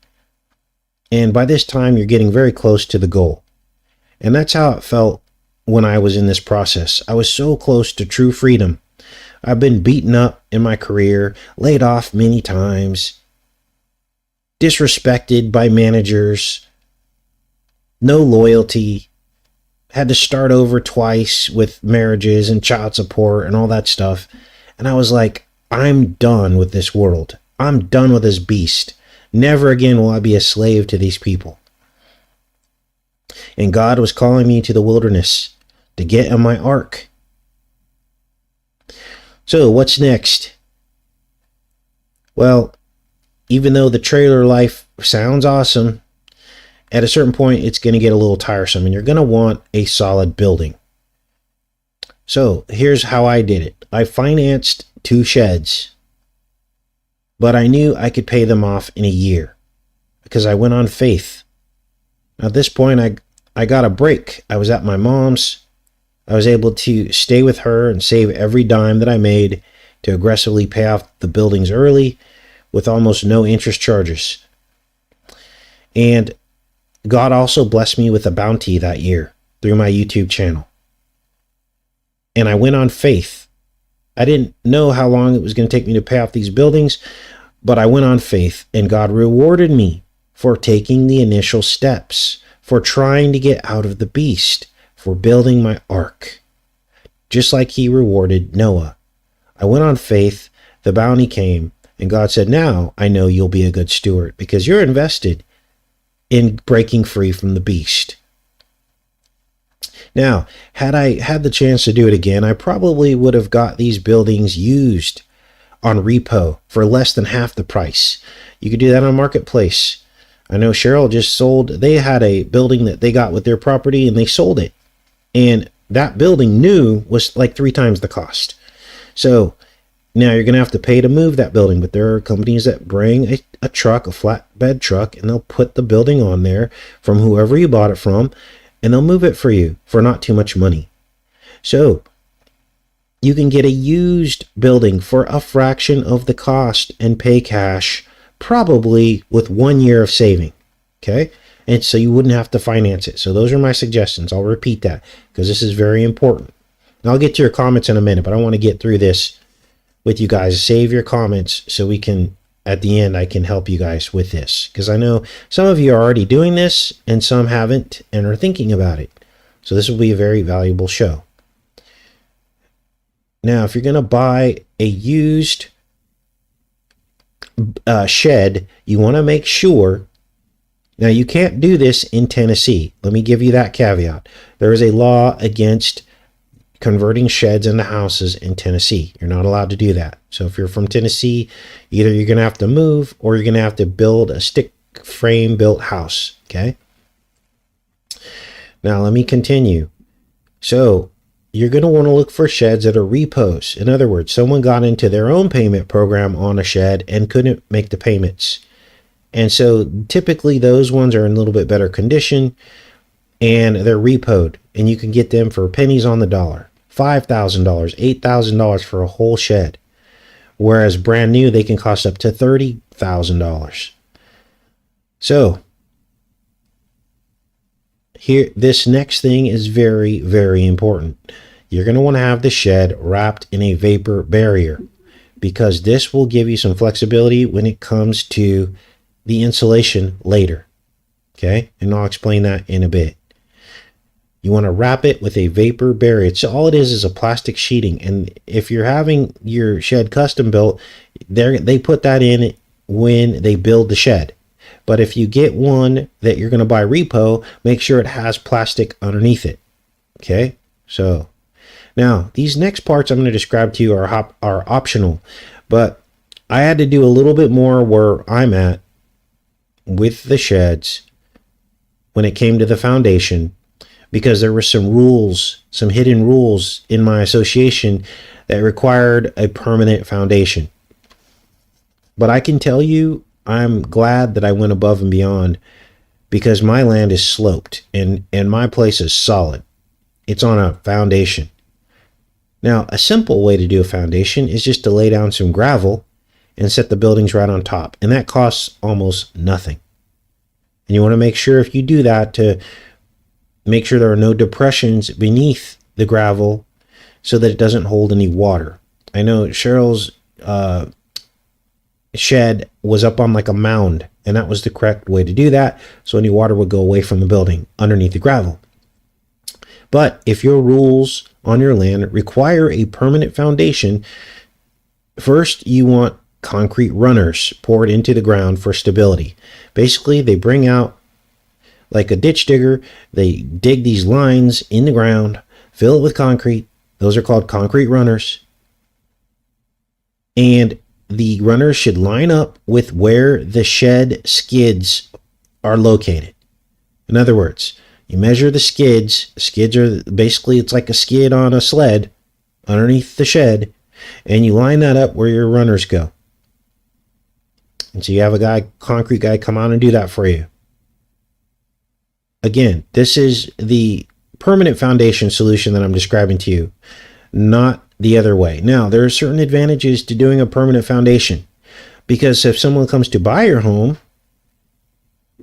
S2: And by this time, you're getting very close to the goal. And that's how it felt when I was in this process. I was so close to true freedom. I've been beaten up in my career, laid off many times, disrespected by managers, no loyalty, had to start over twice with marriages and child support and all that stuff. And I was like, I'm done with this world. I'm done with this beast. Never again will I be a slave to these people. And God was calling me to the wilderness to get in my ark. So what's next? Well, even though the trailer life sounds awesome, at a certain point it's going to get a little tiresome and you're going to want a solid building. So here's how I did it. I financed 2 sheds, but I knew I could pay them off in a year because I went on faith. At this point, I got a break. I was at my mom's. I was able to stay with her and save every dime that I made to aggressively pay off the buildings early with almost no interest charges. And God also blessed me with a bounty that year through my YouTube channel. And I went on faith. I didn't know how long it was going to take me to pay off these buildings, but I went on faith and God rewarded me for taking the initial steps, for trying to get out of the beast, for building my ark. Just like he rewarded Noah. I went on faith, the bounty came, and God said, now I know you'll be a good steward because you're invested in breaking free from the beast. Now, had I had the chance to do it again, I probably would have got these buildings used on repo for less than half the price. You could do that on Marketplace. I know Cheryl just sold, they had a building that they got with their property and they sold it. And that building new was like 3 times the cost. So now you're going to have to pay to move that building, but there are companies that bring a truck, a flatbed truck, and they'll put the building on there from whoever you bought it from, and they'll move it for you for not too much money. So you can get a used building for a fraction of the cost and pay cash, probably with 1 year of saving. Okay? And so you wouldn't have to finance it. So those are my suggestions. I'll repeat that because this is very important. And I'll get to your comments in a minute, but I want to get through this with you guys. Save your comments so we can at the end, I can help you guys with this, because I know some of you are already doing this and some haven't and are thinking about it. So this will be a very valuable show. Now, if you're going to buy a used shed, you want to make sure. Now, you can't do this in Tennessee. Let me give you that caveat. There is a law against converting sheds into houses in Tennessee. You're not allowed to do that. So if you're from Tennessee, either you're going to have to move or you're going to have to build a stick frame built house. Okay. Now, let me continue. So you're going to want to look for sheds that are repos. In other words, someone got into their own payment program on a shed and couldn't make the payments. And so typically those ones are in a little bit better condition and they're repoed, and you can get them for pennies on the dollar. $5,000, $8,000 for a whole shed. Whereas brand new, they can cost up to $30,000. So here, this next thing is very, very important. You're going to want to have the shed wrapped in a vapor barrier, because this will give you some flexibility when it comes to the insulation later. Okay, and I'll explain that in a bit. You want to wrap it with a vapor barrier. So all it is a plastic sheeting. And if you're having your shed custom built, they put that in when they build the shed. But if you get one that you're going to buy repo, make sure it has plastic underneath it. Okay, so now these next parts I'm going to describe to you are optional, but I had to do a little bit more where I'm at with the sheds when it came to the foundation, because there were some rules, some hidden rules in my association that required a permanent foundation. But I can tell you, I'm glad that I went above and beyond, because my land is sloped and my place is solid. It's on a foundation. Now, a simple way to do a foundation is just to lay down some gravel and set the buildings right on top. And that costs almost nothing. And you want to make sure, if you do that, to make sure there are no depressions beneath the gravel so that it doesn't hold any water. I know Cheryl's shed was up on like a mound, and that was the correct way to do that, so any water would go away from the building underneath the gravel. But if your rules on your land require a permanent foundation, first you want concrete runners poured into the ground for stability. Basically, they bring out like a ditch digger, they dig these lines in the ground, fill it with concrete. Those are called concrete runners. And the runners should line up with where the shed skids are located. In other words, you measure the skids. Skids are basically, it's like a skid on a sled underneath the shed, and you line that up where your runners go. And so you have a concrete guy come on and do that for you. Again, this is the permanent foundation solution that I'm describing to you, not the other way. Now, there are certain advantages to doing a permanent foundation, because if someone comes to buy your home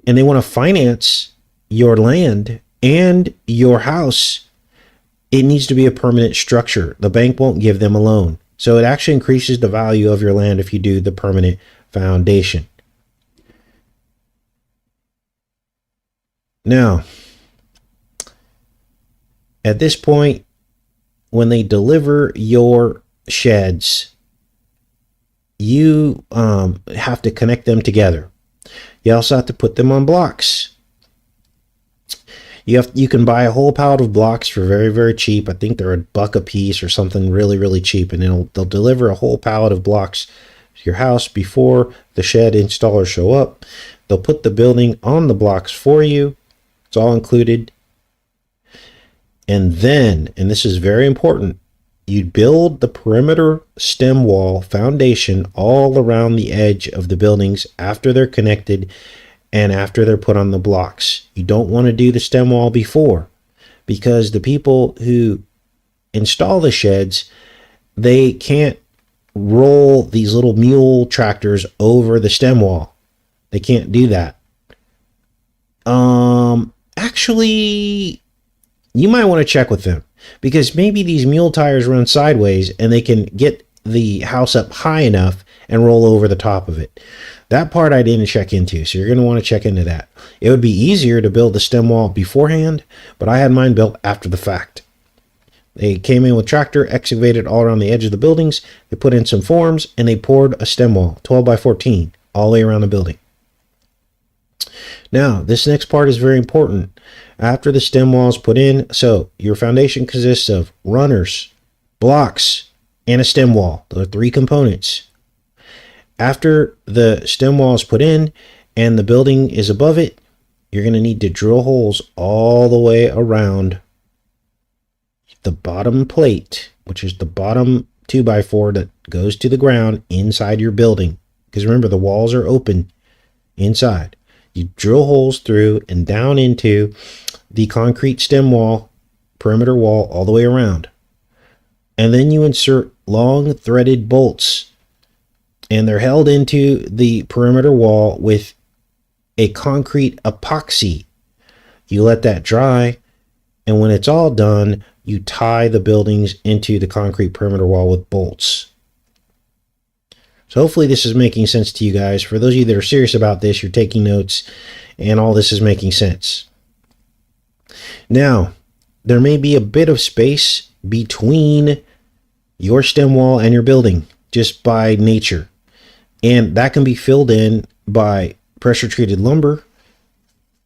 S2: and they want to finance your land and your house, it needs to be a permanent structure. The bank won't give them a loan. So it actually increases the value of your land if you do the permanent foundation. Now, at this point, when they deliver your sheds, you have to connect them together. You also have to put them on blocks. You can buy a whole pallet of blocks for very, very cheap. I think they're $1 a piece or something really, really cheap, and they'll deliver a whole pallet of blocks to your house before the shed installers show up. They'll put the building on the blocks for you. It's all included. And then, and this is very important, you build the perimeter stem wall foundation all around the edge of the buildings after they're connected and after they're put on the blocks. You don't want to do the stem wall before, because the people who install the sheds, they can't roll these little mule tractors over the stem wall. They can't do that. Actually, you might want to check with them, because maybe these mule tires run sideways and they can get
S1: the house up high enough and roll over the top of it. That part I didn't check into, so you're going to want to check into that. It would be easier to build the stem wall beforehand, but I had mine built after the fact. They came in with tractor, excavated all around the edge of the buildings, they put in some forms, and they poured a stem wall, 12 by 14, all the way around the building. Now, this next part is very important. After the stem wall is put in, so your foundation consists of runners, blocks, and a stem wall. Those are 3 components. After the stem wall is put in and the building is above it, you're going to need to drill holes all the way around the bottom plate, which is the bottom 2x4 that goes to the ground inside your building. Because remember, the walls are open inside. You drill holes through and down into the concrete stem wall, perimeter wall, all the way around. And then you insert long threaded bolts, and they're held into the perimeter wall with a concrete epoxy. You let that dry, and when it's all done, you tie the buildings into the concrete perimeter wall with bolts. So hopefully this is making sense to you guys. For those of you that are serious about this, you're taking notes, and all this is making sense. Now, there may be a bit of space between your stem wall and your building, just by nature. And that can be filled in by pressure treated lumber.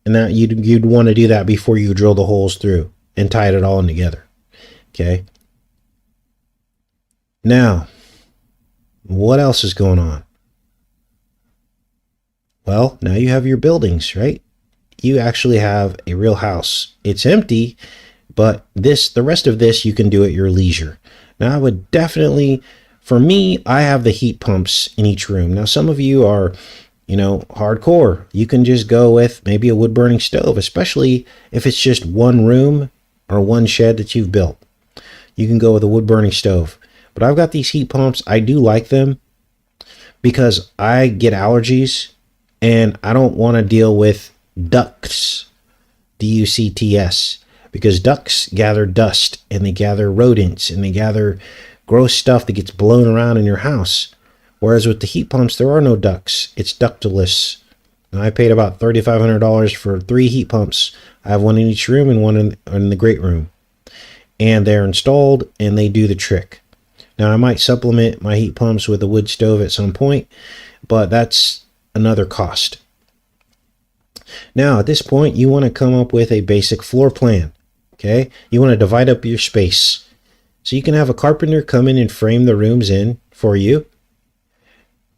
S1: And that you'd want to do that before you drill the holes through and tie it all in together. Okay. Now, what else is going on? Well, now you have your buildings, right? You actually have a real house. It's empty, but the rest of this you can do at your leisure. Now, I would definitely, for me, I have the heat pumps in each room. Now, some of you are, hardcore. You can just go with maybe a wood burning stove, especially if it's just one room or one shed that you've built. You can go with a wood burning stove. But I've got these heat pumps. I do like them because I get allergies and I don't want to deal with ducts, D-U-C-T-S, because ducts gather dust and they gather rodents and they gather gross stuff that gets blown around in your house. Whereas with the heat pumps, there are no ducts. It's ductless. And I paid about $3,500 for 3 heat pumps. I have one in each room and one in the great room. And they're installed and they do the trick. Now, I might supplement my heat pumps with a wood stove at some point, but that's another cost. Now, at this point, you want to come up with a basic floor plan, okay? You want to divide up your space. So you can have a carpenter come in and frame the rooms in for you.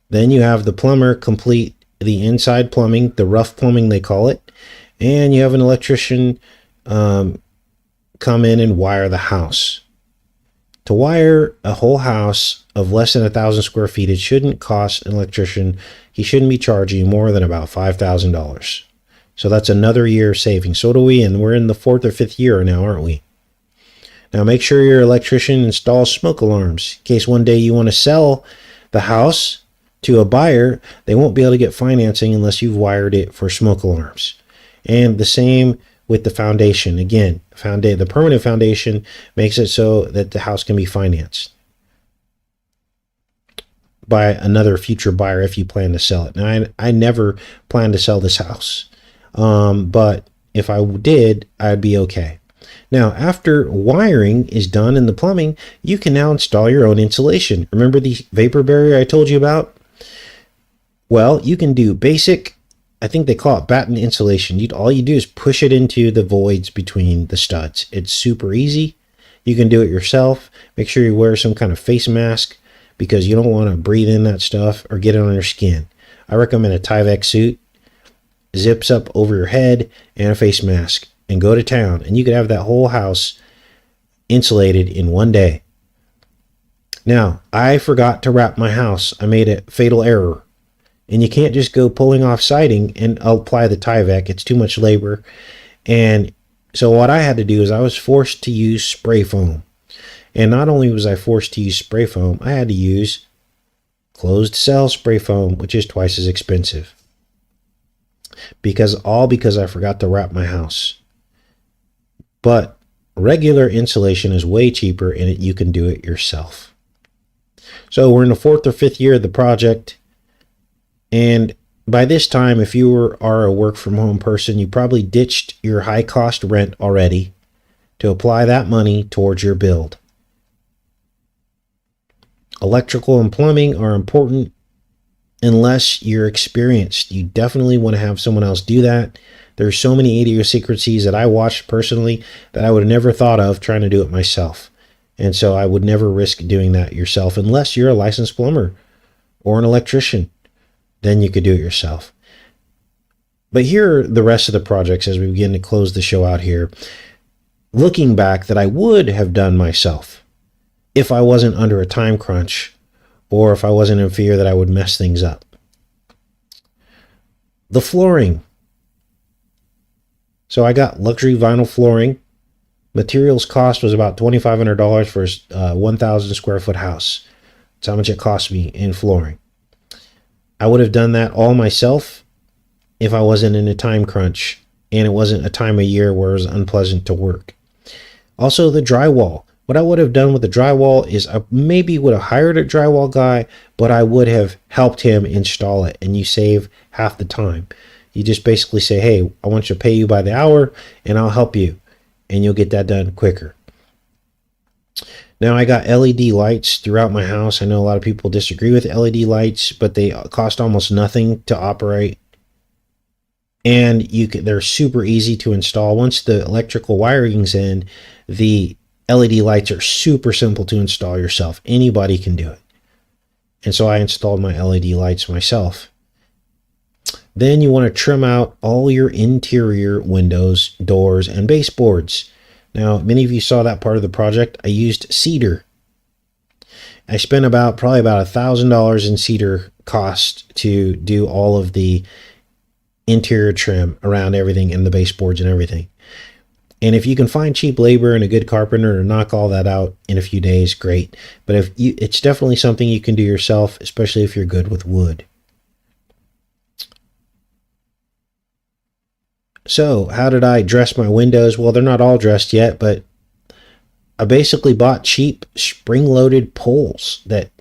S1: Then you have the plumber complete the inside plumbing, the rough plumbing they call it, and you have an electrician come in and wire the house. To wire a whole house of less than 1,000 square feet, it shouldn't cost an electrician. He shouldn't be charging more than about $5,000. So that's another year saving. So do we, and we're in the 4th or 5th year now, aren't we? Now make sure your electrician installs smoke alarms. In case one day you want to sell the house to a buyer, they won't be able to get financing unless you've wired it for smoke alarms. And the same with the foundation. Again, the permanent foundation makes it so that the house can be financed by another future buyer if you plan to sell it. Now, I never plan to sell this house, but if I did, I'd be okay. Now, after wiring is done in the plumbing, you can now install your own insulation. Remember the vapor barrier I told you about? Well, you can do basic, I think they call it batten insulation. All you do is push it into the voids between the studs. It's super easy. You can do it yourself. Make sure you wear some kind of face mask because you don't want to breathe in that stuff or get it on your skin. I recommend a Tyvek suit, zips up over your head, and a face mask, and go to town. And you could have that whole house insulated in one day. Now, I forgot to wrap my house. I made a fatal error. And you can't just go pulling off siding and apply the Tyvek. It's too much labor. And so what I had to do is I was forced to use spray foam. And not only was I forced to use spray foam, I had to use closed cell spray foam, which is twice as expensive. Because I forgot to wrap my house. But regular insulation is way cheaper and you can do it yourself.
S2: So we're in the 4th or 5th year of the project. And by this time, if you are a work from home person, you probably ditched your high cost rent already to apply that money towards your build. Electrical and plumbing are important unless you're experienced. You definitely want to have someone else do that. There's so many idiosyncrasies that I watched personally that I would have never thought of trying to do it myself. And so I would never risk doing that yourself unless you're a licensed plumber or an electrician. Then you could do it yourself. But here are the rest of the projects as we begin to close the show out here. Looking back, that I would have done myself if I wasn't under a time crunch or if I wasn't in fear that I would mess things up. The flooring. So I got luxury vinyl flooring. Materials cost was about $2,500 for a 1,000 square foot house. That's how much it cost me in flooring. I would have done that all myself if I wasn't in a time crunch and it wasn't a time of year where it was unpleasant to work. Also, the drywall. What I would have done with the drywall is I maybe would have hired a drywall guy, but I would have helped him install it, and you save half the time. You just basically say, hey, I want you to pay you by the hour and I'll help you, and you'll get that done quicker. Now, I got LED lights throughout my house. I know a lot of people disagree with LED lights, but they cost almost nothing to operate. And they're super easy to install. Once the electrical wiring's in, the LED lights are super simple to install yourself. Anybody can do it. And so I installed my LED lights myself. Then you want to trim out all your interior windows, doors, and baseboards. Now, many of you saw that part of the project. I used cedar. I spent probably about $1,000 in cedar cost to do all of the interior trim around everything and the baseboards and everything. And if you can find cheap labor and a good carpenter to knock all that out in a few days, great. But it's definitely something you can do yourself, especially if you're good with wood. So how did I dress my windows? Well, they're not all dressed yet, but I basically bought cheap spring-loaded poles that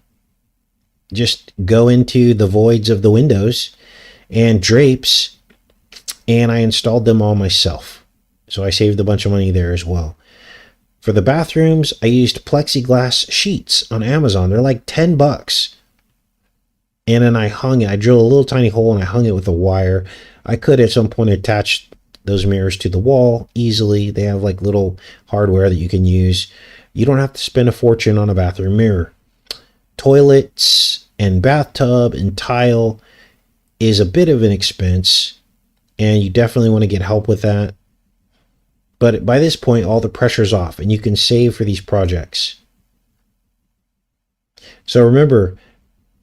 S2: just go into the voids of the windows and drapes, and I installed them all myself. So I saved a bunch of money there as well. For the bathrooms, I used plexiglass sheets on Amazon. They're like $10. And then I hung it. I drilled a little tiny hole and I hung it with a wire. I could at some point attach those mirrors to the wall easily. They have like little hardware that you can use. You don't have to spend a fortune on a bathroom mirror. Toilets and bathtub and tile is a bit of an expense, and you definitely want to get help with that. But by this point, all the pressure's off and you can save for these projects. So remember,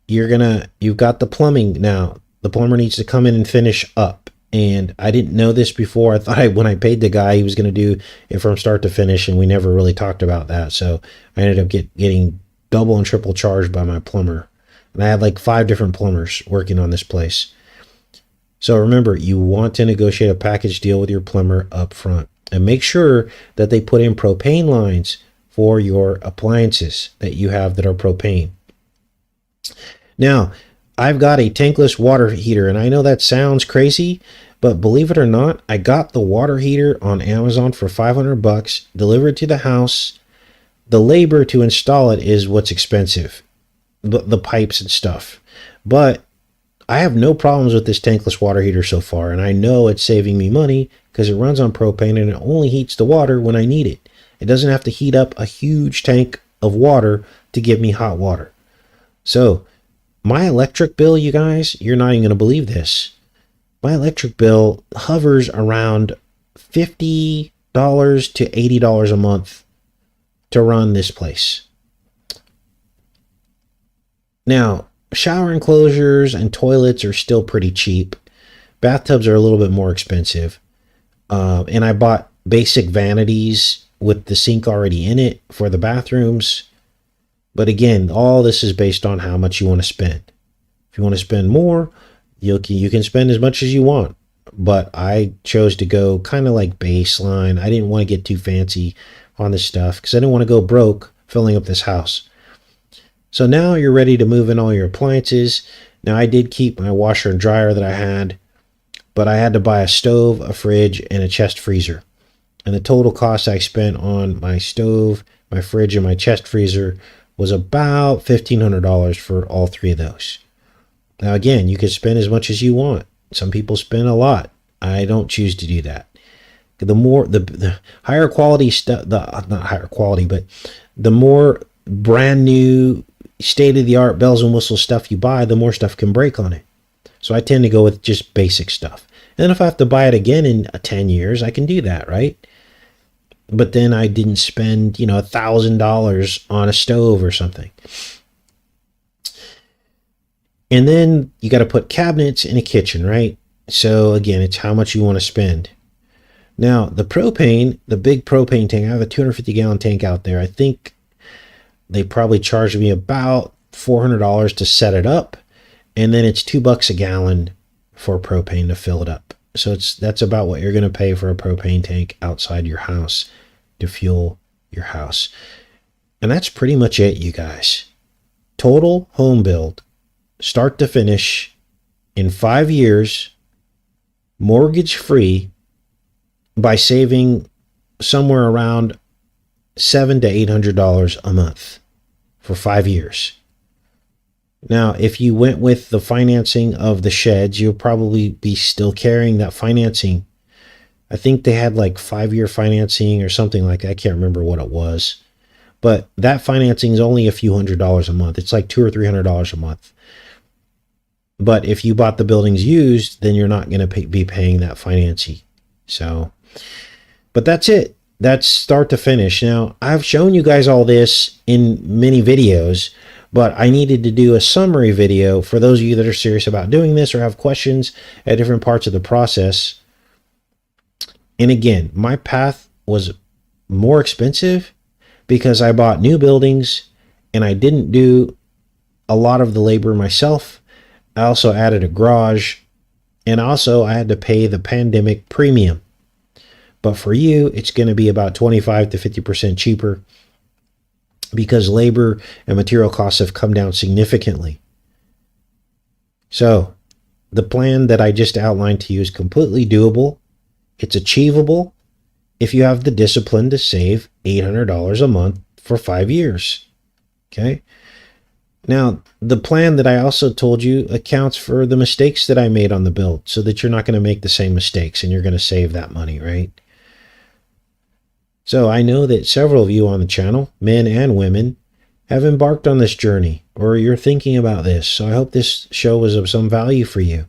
S2: you've got the plumbing now. The plumber needs to come in and finish up. And I didn't know this before. I thought when I paid the guy, he was going to do it from start to finish, and we never really talked about that. So I ended up getting double and triple charged by my plumber. And I had like 5 different plumbers working on this place. So remember, you want to negotiate a package deal with your plumber up front. And make sure that they put in propane lines for your appliances that you have that are propane. Now, I've got a tankless water heater, and I know that sounds crazy, but believe it or not, I got the water heater on Amazon for $500, delivered to the house. The labor to install it is what's expensive, the pipes and stuff. But I have no problems with this tankless water heater so far, and I know it's saving me money because it runs on propane and it only heats the water when I need it. It doesn't have to heat up a huge tank of water to give me hot water. So my electric bill, you guys, you're not even going to believe this. My electric bill hovers around $50 to $80 a month to run this place. Now, shower enclosures and toilets are still pretty cheap. Bathtubs are a little bit more expensive. And I bought basic vanities with the sink already in it for the bathrooms. But again, all this is based on how much you want to spend. If you want to spend more, you can spend as much as you want. But I chose to go kind of like baseline. I didn't want to get too fancy on this stuff because I didn't want to go broke filling up this house. So now you're ready to move in all your appliances. Now I did keep my washer and dryer that I had, but I had to buy a stove, a fridge, and a chest freezer. And the total cost I spent on my stove, my fridge, and my chest freezer was about $1,500 for all three of those. Now again, you can spend as much as you want. Some people spend a lot. I don't choose to do that. The higher quality stuff, not higher quality, but the more brand new, state of the art bells and whistles stuff you buy, the more stuff can break on it. So I tend to go with just basic stuff. And if I have to buy it again in 10 years, I can do that, right? But then I didn't spend, $1,000 on a stove or something. And then you got to put cabinets in a kitchen, right? So again, it's how much you want to spend. Now, the propane, the big propane tank, I have a 250-gallon tank out there. I think they probably charged me about $400 to set it up. And then it's $2 a gallon for propane to fill it up. So that's about what you're going to pay for a propane tank outside your house to fuel your house. And that's pretty much it, you guys. Total home build, start to finish, in 5 years, mortgage free, by saving somewhere around $700 to $800 a month for 5 years. Now, if you went with the financing of the sheds, you'll probably be still carrying that financing. I think they had like 5-year financing or something like that. I can't remember what it was. But that financing is only a few $100s a month. It's like $200 or $300 a month. But if you bought the buildings used, then you're not going to be paying that financing. So, but that's it. That's start to finish. Now, I've shown you guys all this in many videos, but I needed to do a summary video for those of you that are serious about doing this or have questions at different parts of the process. And again, my path was more expensive because I bought new buildings and I didn't do a lot of the labor myself. I also added a garage, and also I had to pay the pandemic premium. But for you, it's going to be about 25 to 50% cheaper because labor and material costs have come down significantly. So the plan that I just outlined to you is completely doable. It's achievable if you have the discipline to save $800 a month for 5 years. Okay. Now, the plan that I also told you accounts for the mistakes that I made on the build so that you're not going to make the same mistakes and you're going to save that money, right? So I know that several of you on the channel, men and women, have embarked on this journey or you're thinking about this. So I hope this show was of some value for you.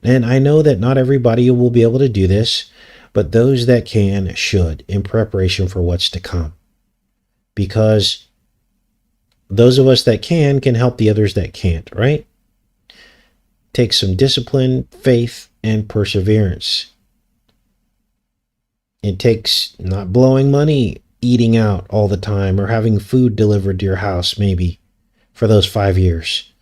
S2: And I know that not everybody will be able to do this, but those that can should in preparation for what's to come. Because those of us that can help the others that can't, right? Take some discipline, faith, and perseverance. It takes not blowing money, eating out all the time, or having food delivered to your house maybe for those 5 years.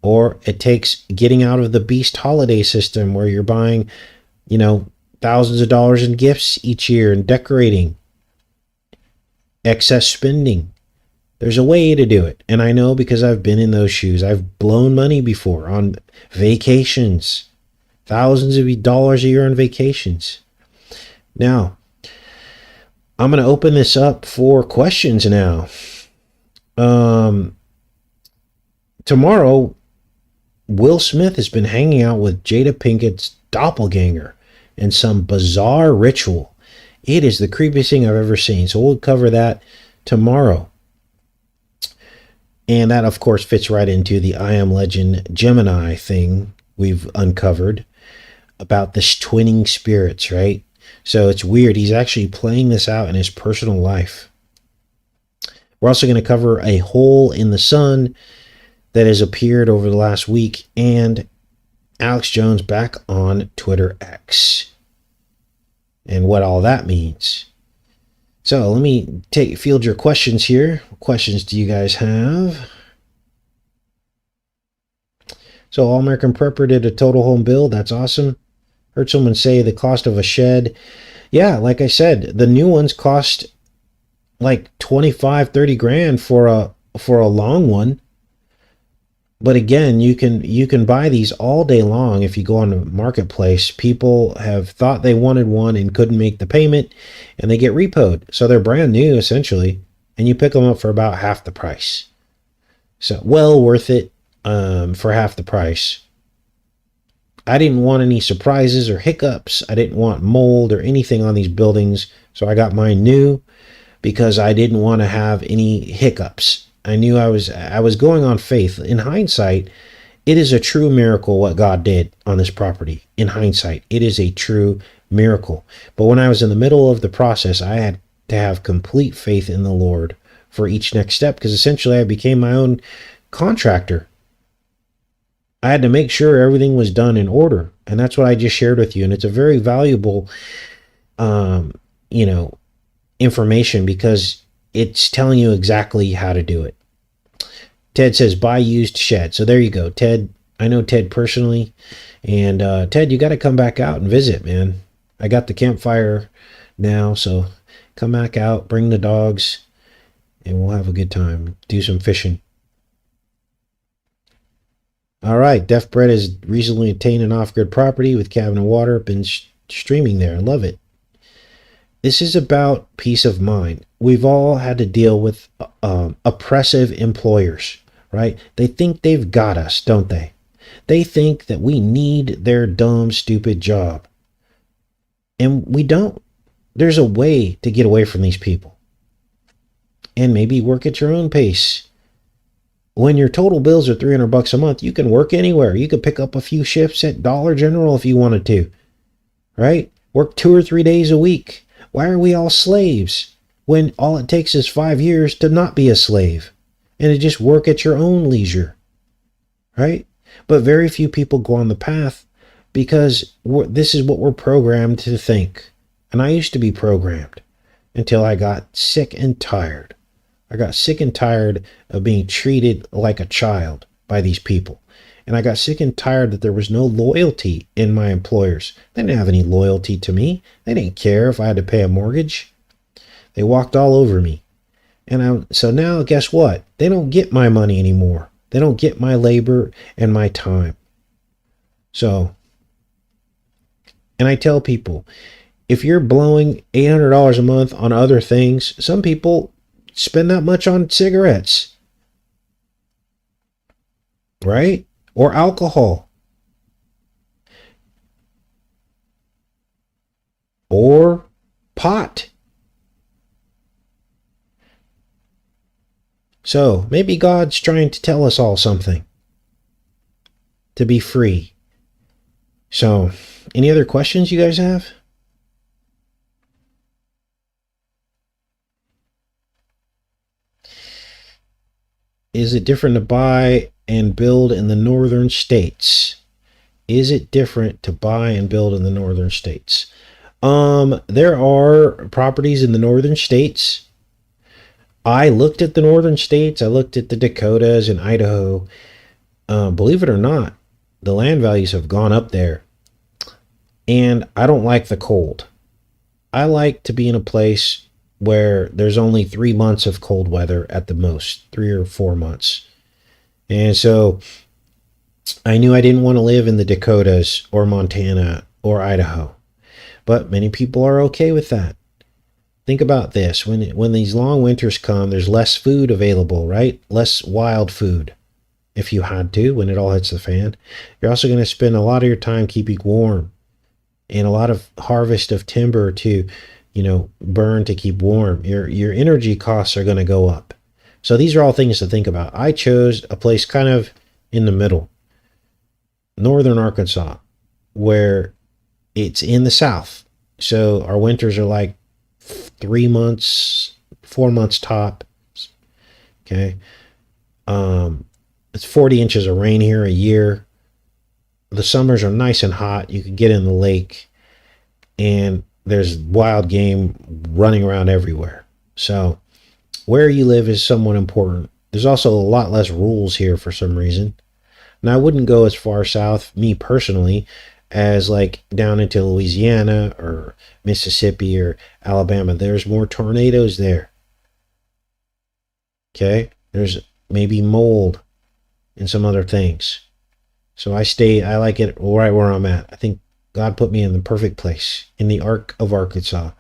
S2: Or it takes getting out of the beast holiday system where you're buying, thousands of dollars in gifts each year and decorating. Excess spending. There's a way to do it. And I know because I've been in those shoes. I've blown money before on vacations. Thousands of dollars a year on vacations. Now, I'm going to open this up for questions now. Tomorrow, Will Smith has been hanging out with Jada Pinkett's doppelganger in some bizarre ritual. It is the creepiest thing I've ever seen. So we'll cover that tomorrow. And that, of course, fits right into the I Am Legend Gemini thing we've uncovered about the twinning spirits, right? So it's weird. He's actually playing this out in his personal life. We're also going to cover a hole in the sun that has appeared over the last week and Alex Jones back on Twitter X and what all that means. So let me field your questions here. What questions do you guys have? So All American Prepper did a total home build. That's awesome. Heard someone say the cost of a shed. Yeah, like I said, the new ones cost like 25, 30 grand for a long one.
S1: But again, you can buy these all day long if you go on the marketplace. People have thought they wanted one and couldn't make the payment, and they get repoed. So they're brand new essentially, and you pick them up for about half the price. So well worth it for half the price. I didn't want any surprises or hiccups. I didn't want mold or anything on these buildings, so I got mine new because I didn't want to have any hiccups. I knew I was going on faith. In hindsight, it is a true miracle what God did on this property. In hindsight, it is a true miracle. But when I was in the middle of the process, I had to have complete faith in the Lord for each next step, because essentially I became my own contractor. I had to make sure everything was done in order. And that's what I just shared with you. And it's a very valuable, you know, information, because it's telling you exactly how to do it. Ted says, buy used shed. So there you go, Ted. I know Ted personally. And Ted, you got to come back out and visit, man. I got the campfire now. So come back out, bring the dogs, and we'll have a good time. Do some fishing. All right. Deaf Bread has recently obtained an off-grid property with cabin and water. Been streaming there. I love it. This is about peace of mind. We've all had to deal with oppressive employers, right? They think they've got us, don't they? They think that we need their dumb, stupid job. And we don't. There's a way to get away from these people. And maybe work at your own pace. When your total bills are $300 a month, you can work anywhere. You could pick up a few shifts at Dollar General if you wanted to, right? Work 2 or 3 days a week. Why are we all slaves when all it takes is 5 years to not be a slave and to just work at your own leisure, right? But very few people go on the path because this is what we're programmed to think. And I used to be programmed until I got sick and tired. I got sick and tired of being treated like a child by these people. And I got sick and tired that there was no loyalty in my employers. They didn't have any loyalty to me. They didn't care if I had to pay a mortgage. They walked all over me. And so now, guess what? They don't get my money anymore. They don't get my labor and my time. So, and I tell people, if you're blowing $800 a month on other things, some people spend that much on cigarettes, right? Or alcohol, or pot. So maybe God's trying to tell us all something to be free. So, any other questions you guys have? Is it different to buy and build in the northern states? Is it different to buy and build in the northern states? There are properties in the northern states. I looked at the northern states. I looked at the Dakotas and Idaho. Believe it or not, the land values have gone up there. And I don't like the cold. I like to be in a place where there's only 3 months of cold weather at the most, 3 or 4 months. And so I knew I didn't want to live in the Dakotas or Montana or Idaho. But many people are okay with that. Think about this. When these long winters come, there's less food available, right? Less wild food, if you had to, when it all hits the fan. You're also going to spend a lot of your time keeping warm and a lot of harvest of timber to, burn to keep warm. Your energy costs are going to go up. So these are all things to think about. I chose a place kind of in the middle, northern Arkansas, where it's in the south. So our winters are like 3 months, 4 months top. Okay. It's 40 inches of rain here a year. The summers are nice and hot. You can get in the lake, and there's wild game running around everywhere. So where you live is somewhat important. There's also a lot less rules here for some reason. Now, I wouldn't go as far south, me personally, as like down into Louisiana or Mississippi or Alabama. There's more tornadoes there. Okay? There's maybe mold. and some other things. So I like it right where I'm at. I think God put me in the perfect place, in the Ark of Arkansas.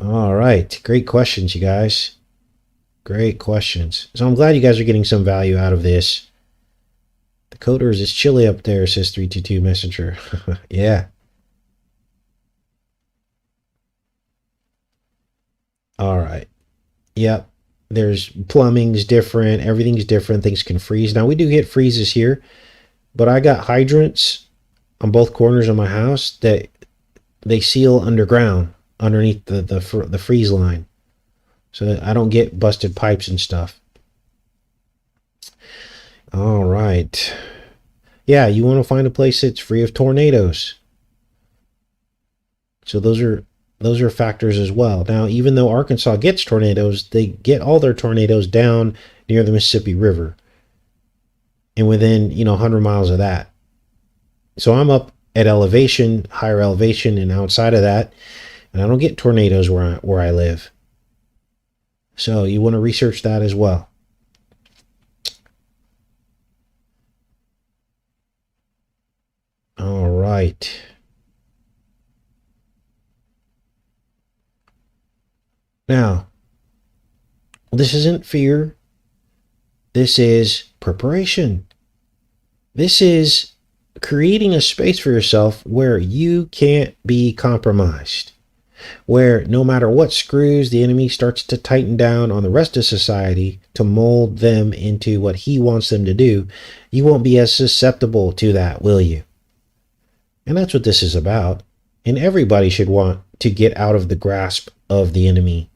S1: All right. Great questions, you guys. Great questions. So I'm glad you guys are getting some value out of this. The coders is chilly up there, says 322 Messenger. Yeah. All right. Yep. There's plumbing's different. Everything's different. Things can freeze. Now, we do get freezes here, but I got hydrants on both corners of my house that they seal underground underneath the freeze line, so that I don't get busted pipes and stuff. All right. Yeah, you want to find a place that's free of tornadoes. So those are factors as well. Now, even though Arkansas gets tornadoes, they get all their tornadoes down near the Mississippi River and within, 100 miles of that. So I'm up at elevation, higher elevation, and outside of that, and I don't get tornadoes where I live. So you want to research that as well. All right. Now, this isn't fear. This is preparation. This is creating a space for yourself where you can't be compromised, where no matter what screws the enemy starts to tighten down on the rest of society to mold them into what he wants them to do, you won't be as susceptible to that, will you? And that's what this is about. And everybody should want to get out of the grasp of the enemy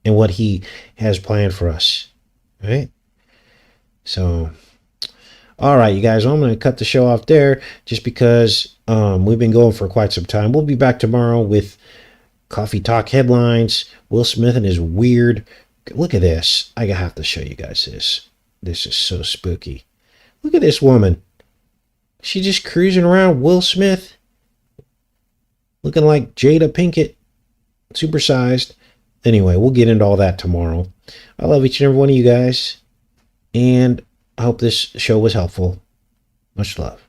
S1: and what he has planned for us, right? So, all right, you guys, I'm going to cut the show off there just because we've been going for quite some time. We'll be back tomorrow with Coffee Talk headlines. Will Smith and his weird... Look at this. I have to show you guys this. This is so spooky. Look at this woman. She's just cruising around Will Smith, looking like Jada Pinkett, supersized. Anyway, we'll get into all that tomorrow. I love each and every one of you guys, and I hope this show was helpful. Much love.